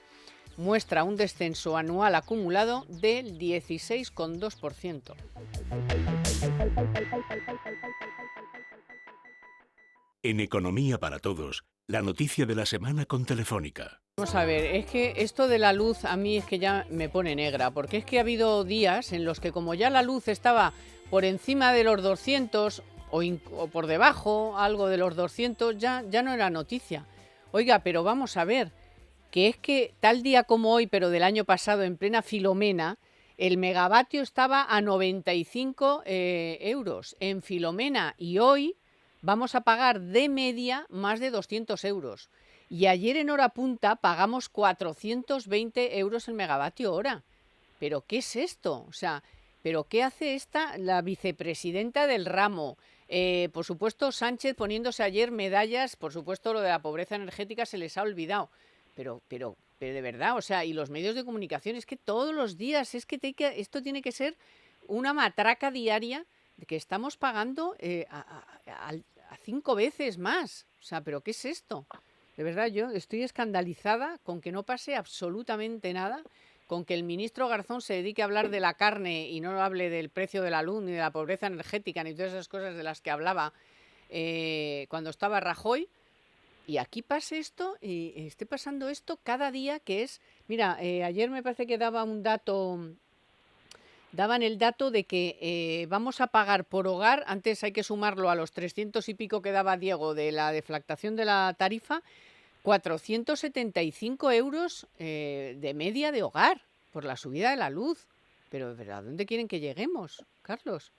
muestra un descenso anual acumulado del 16,2%. En Economía para Todos, la noticia de la semana con Telefónica. Vamos a ver, es que esto de la luz a mí es que ya me pone negra, porque es que ha habido días en los que como ya la luz estaba por encima de los 200 o por debajo, algo de los 200, ya no era noticia. Oiga, pero vamos a ver, que es que tal día como hoy, pero del año pasado, en plena Filomena, el megavatio estaba a 95 euros en Filomena y hoy vamos a pagar de media más de 200 euros. Y ayer en hora punta pagamos 420 euros el megavatio hora. ¿Pero qué es esto? O sea, ¿pero qué hace la vicepresidenta del ramo? Por supuesto, Sánchez poniéndose ayer medallas, por supuesto lo de la pobreza energética se les ha olvidado. Pero de verdad, o sea, y los medios de comunicación, es que todos los días, es que esto tiene que ser una matraca diaria de que estamos pagando a 5 veces más. O sea, ¿pero qué es esto? De verdad, yo estoy escandalizada con que no pase absolutamente nada, con que el ministro Garzón se dedique a hablar de la carne y no hable del precio de la luz, ni de la pobreza energética, ni todas esas cosas de las que hablaba cuando estaba Rajoy. y aquí pase esto y esté pasando esto cada día que es... Mira, ayer me parece que daban el dato de que vamos a pagar por hogar, antes hay que sumarlo a los 300 y pico que daba Diego de la deflactación de la tarifa, 475 euros de media de hogar por la subida de la luz. Pero ¿a dónde quieren que lleguemos, Carlos?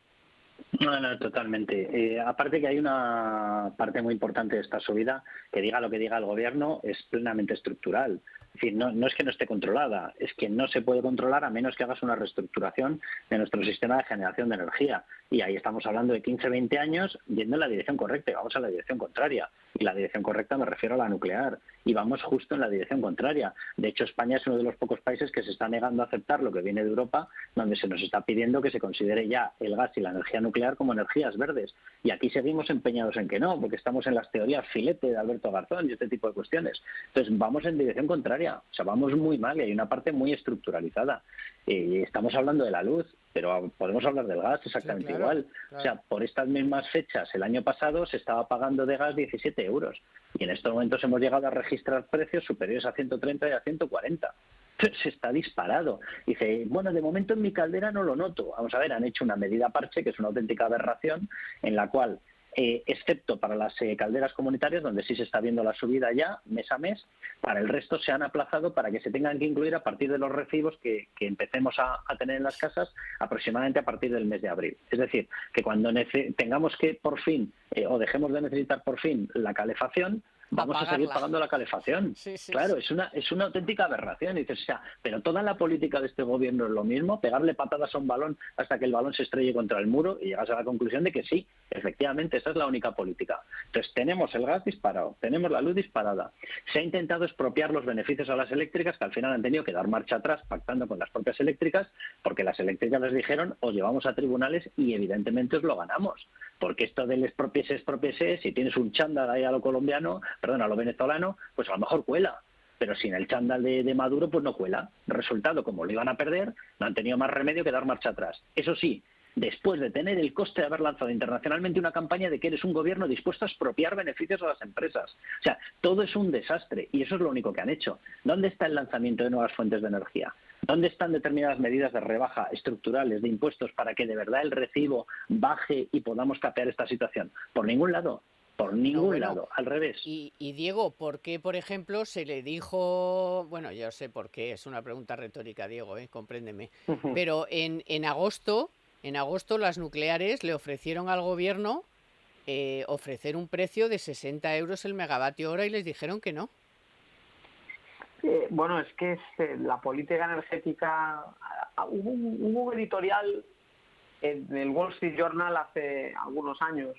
No, no, totalmente. Aparte que hay una parte muy importante de esta subida, que diga lo que diga el gobierno, es plenamente estructural. Es decir, no es que no esté controlada, es que no se puede controlar a menos que hagas una reestructuración de nuestro sistema de generación de energía. Y ahí estamos hablando de 15, 20 años yendo en la dirección correcta y vamos a la dirección contraria. Y la dirección correcta me refiero a la nuclear. Y vamos justo en la dirección contraria. De hecho, España es uno de los pocos países que se está negando a aceptar lo que viene de Europa, donde se nos está pidiendo que se considere ya el gas y la energía nuclear como energías verdes. Y aquí seguimos empeñados en que no, porque estamos en las teorías filete de Alberto Garzón y este tipo de cuestiones. Entonces, vamos en dirección contraria. O sea, vamos muy mal y hay una parte muy estructuralizada. Estamos hablando de la luz, pero podemos hablar del gas exactamente Sí, claro, igual. claro. O sea, por estas mismas fechas, el año pasado se estaba pagando de gas 17 euros y en estos momentos hemos llegado a registrar precios superiores a 130 y a 140. Entonces está disparado. Dice, bueno, de momento en mi caldera no lo noto. Vamos a ver, han hecho una medida parche que es una auténtica aberración en la cual, excepto para las calderas comunitarias, donde sí se está viendo la subida ya mes a mes, para el resto se han aplazado para que se tengan que incluir a partir de los recibos que empecemos a tener en las casas aproximadamente a partir del mes de abril. Es decir, que cuando tengamos que por fin, o dejemos de necesitar por fin la calefacción, vamos a seguir pagando la calefacción. Sí, sí, claro, sí. es una auténtica aberración. Y dices, o sea, pero toda la política de este gobierno es lo mismo, pegarle patadas a un balón hasta que el balón se estrelle contra el muro y llegas a la conclusión de que sí, efectivamente, esa es la única política. Entonces, tenemos el gas disparado, tenemos la luz disparada. Se ha intentado expropiar los beneficios a las eléctricas, que al final han tenido que dar marcha atrás pactando con las propias eléctricas, porque las eléctricas les dijeron, os llevamos a tribunales y evidentemente os lo ganamos. Porque esto del expropiese, si tienes un chándal ahí a lo colombiano, perdón, a lo venezolano, pues a lo mejor cuela. Pero sin el chándal de Maduro, pues no cuela. Resultado, como lo iban a perder, no han tenido más remedio que dar marcha atrás. Eso sí, después de tener el coste de haber lanzado internacionalmente una campaña de que eres un gobierno dispuesto a expropiar beneficios a las empresas. O sea, todo es un desastre y eso es lo único que han hecho. ¿Dónde está el lanzamiento de nuevas fuentes de energía? ¿Dónde están determinadas medidas de rebaja estructurales de impuestos para que de verdad el recibo baje y podamos capear esta situación? Por ningún lado. Por ningún lado, al revés. Y Diego, ¿por qué, por ejemplo, se le dijo, bueno, yo sé por qué, es una pregunta retórica, Diego, compréndeme, pero en agosto las nucleares le ofrecieron al gobierno ofrecer un precio de 60 euros el megavatio hora y les dijeron que no? Bueno, es que la política energética... Hubo un editorial en el Wall Street Journal hace algunos años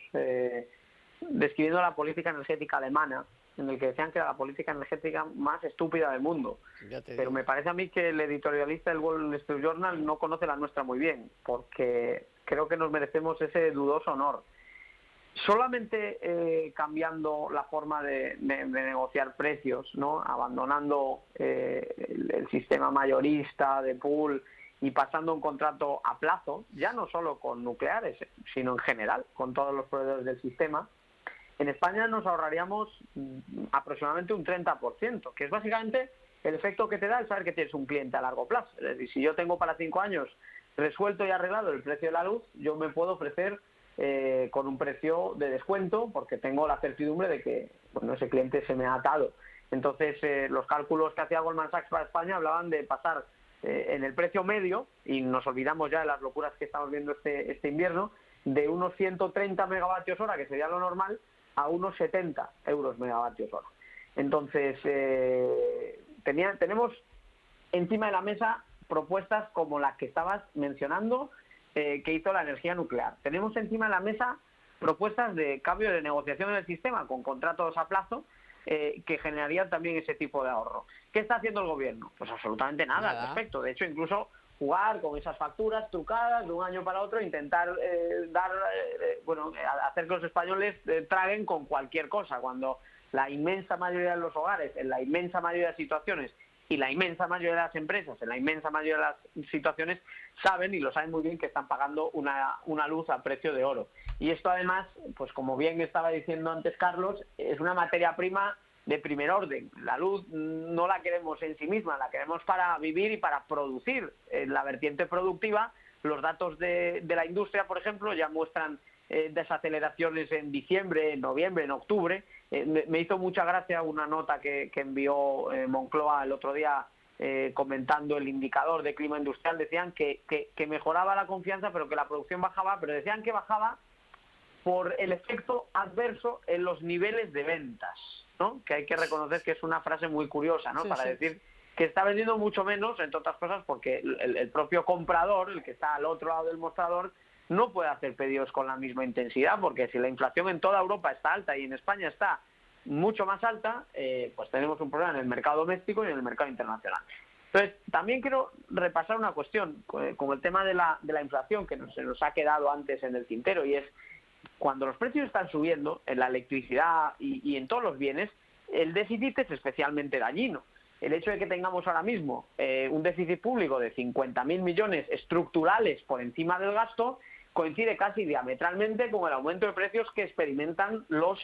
describiendo la política energética alemana, en el que decían que era la política energética más estúpida del mundo. Pero me parece a mí que el editorialista del Wall Street Journal no conoce la nuestra muy bien, porque creo que nos merecemos ese dudoso honor. Solamente cambiando la forma de negociar precios, ¿no? Abandonando el sistema mayorista de pool y pasando un contrato a plazo, ya no solo con nucleares, sino en general, con todos los proveedores del sistema, en España nos ahorraríamos aproximadamente un 30%, que es básicamente el efecto que te da el saber que tienes un cliente a largo plazo. Es decir, si yo tengo para 5 años resuelto y arreglado el precio de la luz, yo me puedo ofrecer con un precio de descuento porque tengo la certidumbre de que ese cliente se me ha atado. Entonces, los cálculos que hacía Goldman Sachs para España hablaban de pasar en el precio medio, y nos olvidamos ya de las locuras que estamos viendo este invierno, de unos 130 megavatios hora, que sería lo normal, a unos 70 euros megavatios hora. Entonces, tenemos encima de la mesa propuestas como las que estabas mencionando, que hizo la energía nuclear. Tenemos encima de la mesa propuestas de cambio de negociación en el sistema con contratos a plazo que generarían también ese tipo de ahorro. ¿Qué está haciendo el gobierno? Pues absolutamente nada al respecto. De hecho, incluso jugar con esas facturas trucadas de un año para otro, intentar hacer que los españoles traguen con cualquier cosa, cuando la inmensa mayoría de los hogares, en la inmensa mayoría de situaciones, y la inmensa mayoría de las empresas, en la inmensa mayoría de las situaciones, saben y lo saben muy bien que están pagando una luz a precio de oro. Y esto además, pues como bien estaba diciendo antes Carlos, es una materia prima de primer orden. La luz no la queremos en sí misma, la queremos para vivir y para producir. En la vertiente productiva, los datos de la industria, por ejemplo, ya muestran desaceleraciones en diciembre, en noviembre, en octubre. Me hizo mucha gracia una nota que envió Moncloa el otro día comentando el indicador de clima industrial. Decían que mejoraba la confianza, pero que la producción bajaba, pero decían que bajaba por el efecto adverso en los niveles de ventas, ¿no? Que hay que reconocer que es una frase muy curiosa, ¿no? Sí, Para sí. decir que está vendiendo mucho menos, entre otras cosas, porque el propio comprador, el que está al otro lado del mostrador, no puede hacer pedidos con la misma intensidad, porque si la inflación en toda Europa está alta y en España está mucho más alta, pues tenemos un problema en el mercado doméstico y en el mercado internacional. Entonces, también quiero repasar una cuestión con el tema de la inflación que se nos ha quedado antes en el tintero, y es cuando los precios están subiendo en la electricidad y en todos los bienes, el déficit es especialmente dañino. El hecho de que tengamos ahora mismo un déficit público de 50.000 millones estructurales por encima del gasto coincide casi diametralmente con el aumento de precios que experimentan los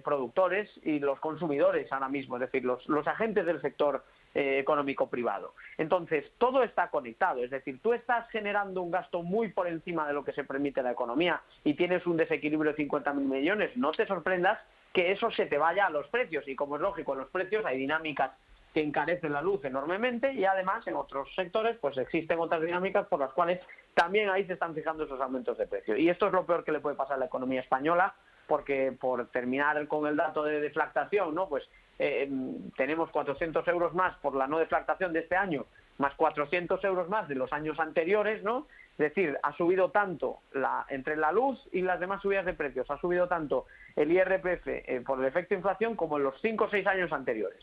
productores y los consumidores ahora mismo, es decir, los agentes del sector económico privado. Entonces, todo está conectado, es decir, tú estás generando un gasto muy por encima de lo que se permite la economía y tienes un desequilibrio de 50.000 millones, no te sorprendas que eso se te vaya a los precios, y como es lógico, en los precios hay dinámicas que encarecen la luz enormemente, y además en otros sectores pues existen otras dinámicas por las cuales también ahí se están fijando esos aumentos de precio. Y esto es lo peor que le puede pasar a la economía española, porque por terminar con el dato de deflactación, ¿no? Pues tenemos 400 euros más por la no deflactación de este año, más 400 euros más de los años anteriores, ¿no? Es decir, ha subido tanto entre la luz y las demás subidas de precios, ha subido tanto el IRPF por el efecto de inflación como en los 5 o 6 años anteriores.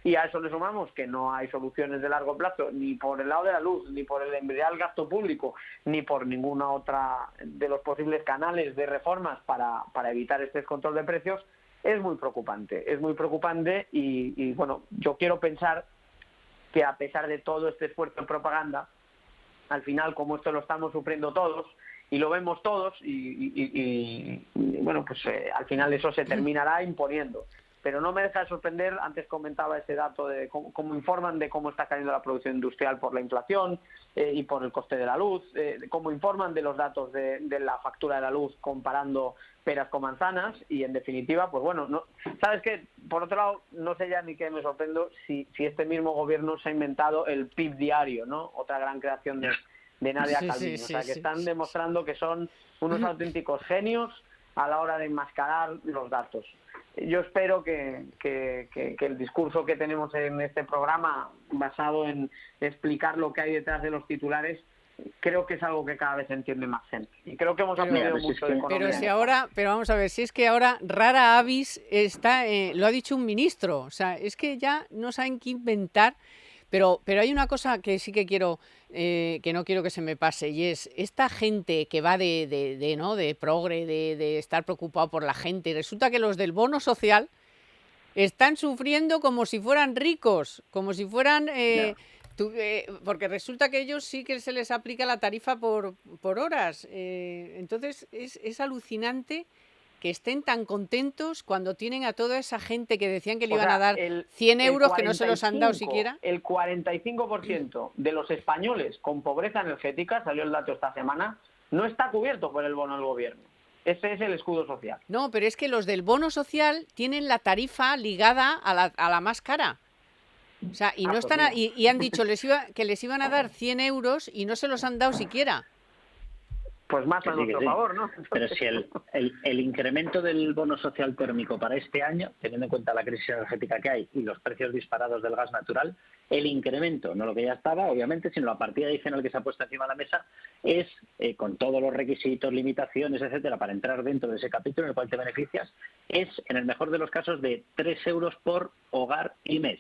Y a eso le sumamos que no hay soluciones de largo plazo, ni por el lado de la luz, ni por el embriagal gasto público, ni por ninguna otra de los posibles canales de reformas para evitar este descontrol de precios. Es muy preocupante y bueno, yo quiero pensar que a pesar de todo este esfuerzo en propaganda, al final, como esto lo estamos sufriendo todos y lo vemos todos, y bueno, pues al final eso se terminará imponiendo. Pero no me deja de sorprender, antes comentaba ese dato de cómo informan de cómo está cayendo la producción industrial por la inflación y por el coste de la luz, cómo informan de los datos de la factura de la luz comparando peras con manzanas, y en definitiva, pues bueno, no, ¿sabes qué? Por otro lado, no sé ya ni qué me sorprendo si este mismo gobierno se ha inventado el PIB diario, ¿no? Otra gran creación de Nadia Calviño. Sí, O sea, que sí, están sí. demostrando que son unos auténticos genios a la hora de enmascarar los datos. Yo espero que el discurso que tenemos en este programa, basado en explicar lo que hay detrás de los titulares, creo que es algo que cada vez entiende más gente. Y creo que hemos aprendido mucho de economía. Pero vamos a ver, si es que ahora rara avis está, lo ha dicho un ministro, o sea, es que ya no saben qué inventar. Pero hay una cosa que sí que quiero, que no quiero que se me pase, y es esta gente que va ¿no? de progre, de estar preocupado por la gente, y resulta que los del bono social están sufriendo como si fueran ricos, como si fueran... porque resulta que ellos sí que se les aplica la tarifa por horas. Entonces es alucinante que estén tan contentos cuando tienen a toda esa gente que decían que le iban a dar 100 euros, que no se los han dado siquiera. El 45% de los españoles con pobreza energética, salió el dato esta semana, no está cubierto por el bono del gobierno. Ese es el escudo social. No, pero es que los del bono social tienen la tarifa ligada a la más cara. O sea, y no están y han dicho que les iban a dar 100 euros y no se los han dado siquiera. Pues más a nuestro favor, ¿no? Pero si el incremento del bono social térmico para este año, teniendo en cuenta la crisis energética que hay y los precios disparados del gas natural, el incremento, no lo que ya estaba, obviamente, sino la partida adicional que se ha puesto encima de la mesa, es, con todos los requisitos, limitaciones, etcétera, para entrar dentro de ese capítulo en el cual te beneficias, es, en el mejor de los casos, de 3 euros por hogar y mes.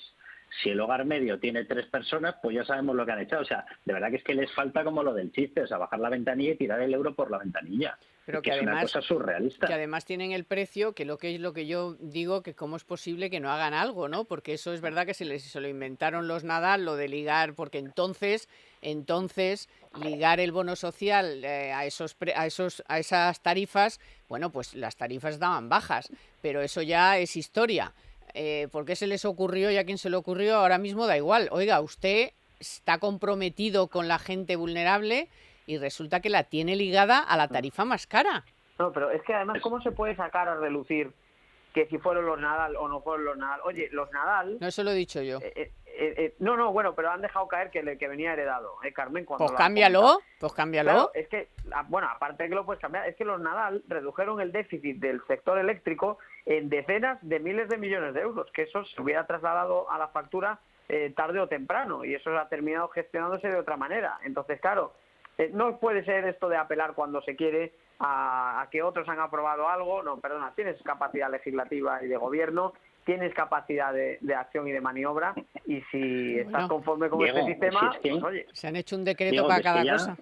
Si el hogar medio tiene 3 personas, pues ya sabemos lo que han echado. O sea, de verdad que es que les falta como lo del chiste, o sea, bajar la ventanilla y tirar el euro por la ventanilla. Pero Es que es una cosa surrealista. que además tienen el precio, que es lo que yo digo, que cómo es posible que no hagan algo, ¿no? Porque eso es verdad que se lo inventaron los Nadal, lo de ligar, porque entonces ligar el bono social a esas tarifas, bueno, pues las tarifas daban bajas, pero eso ya es historia. ¿Por qué se les ocurrió y a quién se le ocurrió? Ahora mismo da igual. Oiga, usted está comprometido con la gente vulnerable y resulta que la tiene ligada a la tarifa más cara. No, pero es que además, ¿cómo se puede sacar a relucir que si fueron los Nadal o no fueron los Nadal? Oye, los Nadal... No, eso lo he dicho yo. No, bueno, pero han dejado caer que venía heredado, Carmen. Pues cámbialo. Claro, es que, bueno, aparte de que lo puedes cambiar, es que los Nadal redujeron el déficit del sector eléctrico en decenas de miles de millones de euros, que eso se hubiera trasladado a la factura tarde o temprano, y eso ha terminado gestionándose de otra manera. Entonces, claro, no puede ser esto de apelar cuando se quiere a que otros han aprobado algo. No, perdona, tienes capacidad legislativa y de gobierno, tienes capacidad de acción y de maniobra, y si estás conforme con Diego, este sistema, si es que, pues oye... Se han hecho un decreto Diego, para que es cada que ya, cosa.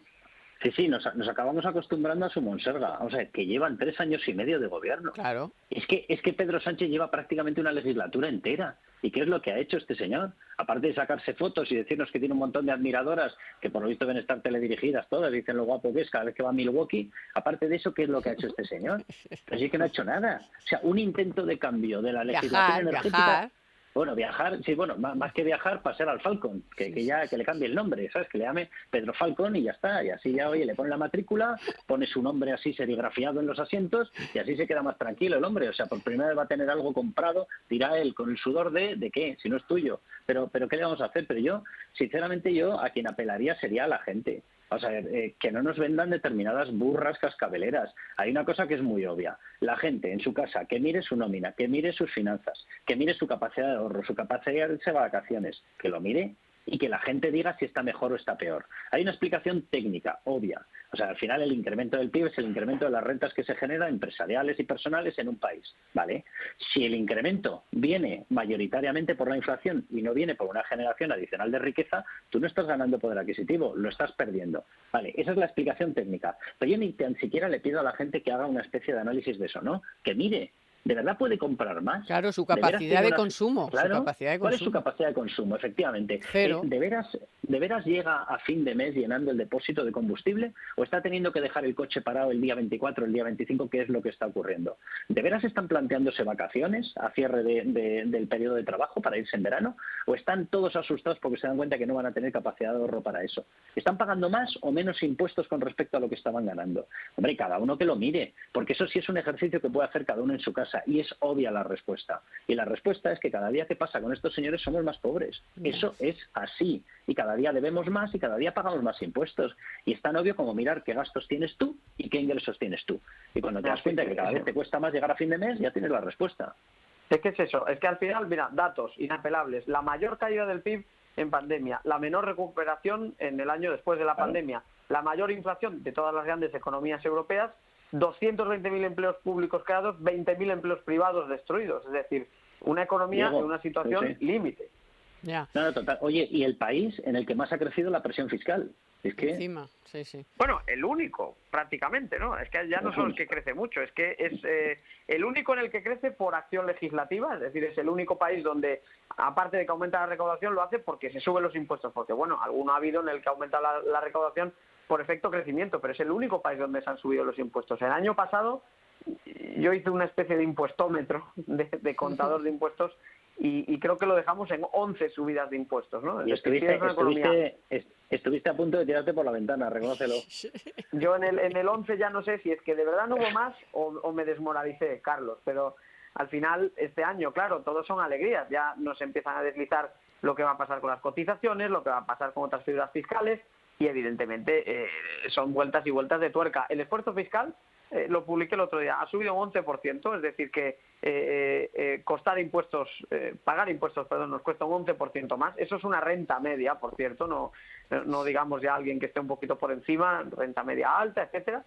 Sí, nos acabamos acostumbrando a su monserga. O sea, que llevan 3 años y medio de gobierno. Claro. Es que Pedro Sánchez lleva prácticamente una legislatura entera. ¿Y qué es lo que ha hecho este señor? Aparte de sacarse fotos y decirnos que tiene un montón de admiradoras, que por lo visto deben estar teledirigidas todas, dicen lo guapo que es cada vez que va a Milwaukee. Aparte de eso, ¿qué es lo que ha hecho este señor? Pues sí que no ha hecho nada. O sea, un intento de cambio de la legislación energética... Viajar. Bueno, viajar, sí, bueno, más que viajar, pasar al Falcon, que le cambie el nombre, ¿sabes? Que le llame Pedro Falcon y ya está. Y así ya, oye, le pone la matrícula, pone su nombre así serigrafiado en los asientos y así se queda más tranquilo el hombre. O sea, por primera vez va a tener algo comprado, dirá él, con el sudor de qué, si no es tuyo. Pero ¿qué le vamos a hacer? Pero yo, sinceramente, a quien apelaría sería a la gente. O sea, que no nos vendan determinadas burras cascabeleras. Hay una cosa que es muy obvia. La gente en su casa, que mire su nómina, que mire sus finanzas, que mire su capacidad de ahorro, su capacidad de irse de vacaciones, que lo mire y que la gente diga si está mejor o está peor. Hay una explicación técnica, obvia. O sea, al final el incremento del PIB es el incremento de las rentas que se generan empresariales y personales en un país, ¿vale? Si el incremento viene mayoritariamente por la inflación y no viene por una generación adicional de riqueza, tú no estás ganando poder adquisitivo, lo estás perdiendo. Vale, esa es la explicación técnica. Pero yo ni tan siquiera le pido a la gente que haga una especie de análisis de eso, ¿no? Que mire. ¿De verdad puede comprar más? Claro, su capacidad de consumo. Claro, ¿cuál es su capacidad de consumo? Efectivamente. Cero. ¿De veras llega a fin de mes llenando el depósito de combustible o está teniendo que dejar el coche parado el día 24, el día 25, que es lo que está ocurriendo? ¿De veras están planteándose vacaciones a cierre del periodo de trabajo para irse en verano? ¿O están todos asustados porque se dan cuenta que no van a tener capacidad de ahorro para eso? ¿Están pagando más o menos impuestos con respecto a lo que estaban ganando? Hombre, cada uno que lo mire, porque eso sí es un ejercicio que puede hacer cada uno en su casa. Y es obvia la respuesta. Y la respuesta es que cada día que pasa con estos señores somos más pobres. Eso es así. Y cada día debemos más y cada día pagamos más impuestos. Y es tan obvio como mirar qué gastos tienes tú y qué ingresos tienes tú. Y cuando te das cuenta que cada vez te cuesta más llegar a fin de mes, ya tienes la respuesta. Es que es eso. Es que al final, mira, datos inapelables. La mayor caída del PIB en pandemia, la menor recuperación en el año después de la pandemia, la mayor inflación de todas las grandes economías europeas, 220.000 empleos públicos creados, 20.000 empleos privados destruidos. Es decir, una economía en una situación límite. Ya. No, total. Oye, y el país en el que más ha crecido la presión fiscal. Es que... Encima, sí. Bueno, el único, prácticamente, ¿no? Es que ya no solo es que crece mucho, es que es el único en el que crece por acción legislativa, es decir, es el único país donde, aparte de que aumenta la recaudación, lo hace porque se suben los impuestos, porque, bueno, alguno ha habido en el que aumenta la recaudación por efecto crecimiento, pero es el único país donde se han subido los impuestos. El año pasado yo hice una especie de impuestómetro, de contador de impuestos, y creo que lo dejamos en 11 subidas de impuestos, ¿no? Y estuviste a punto de tirarte por la ventana, reconócelo. Yo en el 11 ya no sé si es que de verdad no hubo más o me desmoralicé, Carlos, pero al final este año, claro, todos son alegrías, ya nos empiezan a deslizar lo que va a pasar con las cotizaciones, lo que va a pasar con otras figuras fiscales, y evidentemente son vueltas y vueltas de tuerca. El esfuerzo fiscal, lo publiqué el otro día, ha subido un 11%, es decir que pagar impuestos, nos cuesta un 11% más. Eso es una renta media, por cierto, no digamos ya alguien que esté un poquito por encima, renta media alta, etcétera.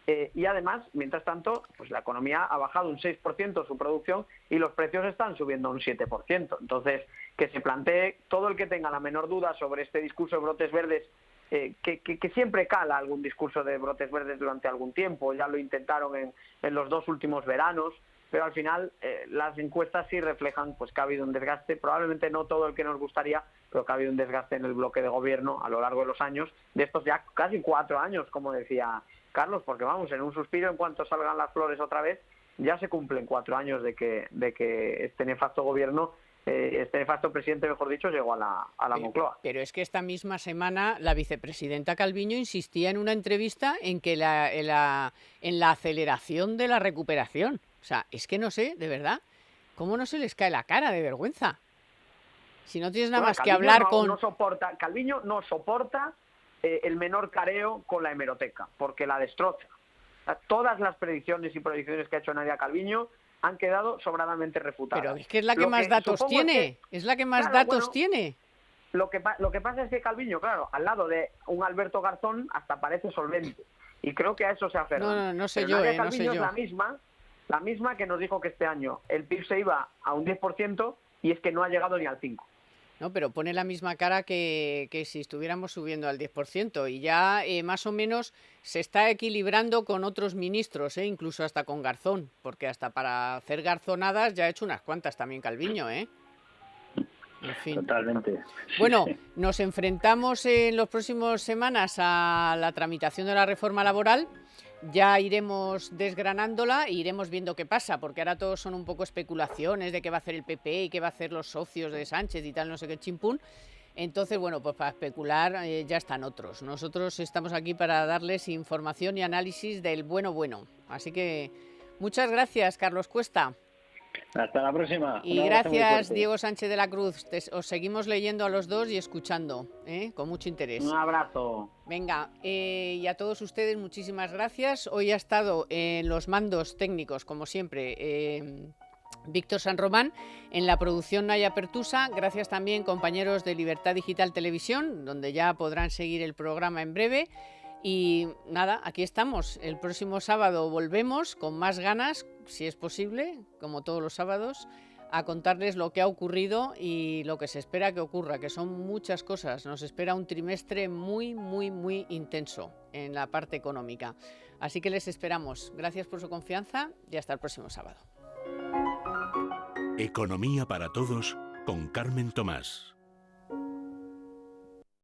y además, mientras tanto, pues la economía ha bajado un 6% su producción y los precios están subiendo un 7%. Entonces, que se plantee todo el que tenga la menor duda sobre este discurso de brotes verdes, que siempre cala algún discurso de brotes verdes durante algún tiempo, ya lo intentaron en los 2 últimos veranos, pero al final las encuestas sí reflejan pues que ha habido un desgaste, probablemente no todo el que nos gustaría, pero que ha habido un desgaste en el bloque de gobierno a lo largo de los años, de estos ya casi 4 años, como decía Carlos, porque vamos, en un suspiro, en cuanto salgan las flores otra vez, ya se cumplen 4 años de que este nefasto gobierno, este nefasto presidente, mejor dicho, llegó a la Moncloa. Pero es que esta misma semana la vicepresidenta Calviño insistía en una entrevista en que en la aceleración de la recuperación. O sea, es que no sé, de verdad, ¿cómo no se les cae la cara de vergüenza? Si no tienes nada más que hablar con... Calviño no soporta el menor careo con la hemeroteca, porque la destroza. Todas las predicciones y proyecciones que ha hecho Nadia Calviño han quedado sobradamente refutadas. Pero es que es la que más datos tiene, es la que más datos tiene. Lo que pasa es que Calviño, claro, al lado de un Alberto Garzón, hasta parece solvente. Y creo que a eso se aferra. No sé Pero yo, Nadia no sé Calviño yo. es la misma que nos dijo que este año el PIB se iba a un 10% y es que no ha llegado ni al 5%. No, pero pone la misma cara que si estuviéramos subiendo al 10%, y ya más o menos se está equilibrando con otros ministros, incluso hasta con Garzón, porque hasta para hacer garzonadas ya ha hecho unas cuantas también Calviño, En fin. Totalmente. Bueno, nos enfrentamos en las próximas semanas a la tramitación de la reforma laboral. Ya iremos desgranándola e iremos viendo qué pasa, porque ahora todos son un poco especulaciones de qué va a hacer el PP y qué va a hacer los socios de Sánchez y tal, no sé qué chimpún. Entonces, bueno, pues para especular ya están otros. Nosotros estamos aquí para darles información y análisis del bueno. Así que muchas gracias, Carlos Cuesta. Hasta la próxima. Y gracias, Diego Sánchez de la Cruz. Os seguimos leyendo a los dos y escuchando, con mucho interés. Un abrazo. Venga, y a todos ustedes muchísimas gracias. Hoy ha estado en los mandos técnicos, como siempre, Víctor San Román, en la producción Naya Pertusa. Gracias también, compañeros de Libertad Digital Televisión, donde ya podrán seguir el programa en breve. Y nada, aquí estamos. El próximo sábado volvemos con más ganas, si es posible, como todos los sábados, a contarles lo que ha ocurrido y lo que se espera que ocurra, que son muchas cosas. Nos espera un trimestre muy intenso en la parte económica. Así que les esperamos. Gracias por su confianza y hasta el próximo sábado. Economía para todos con Carmen Tomás.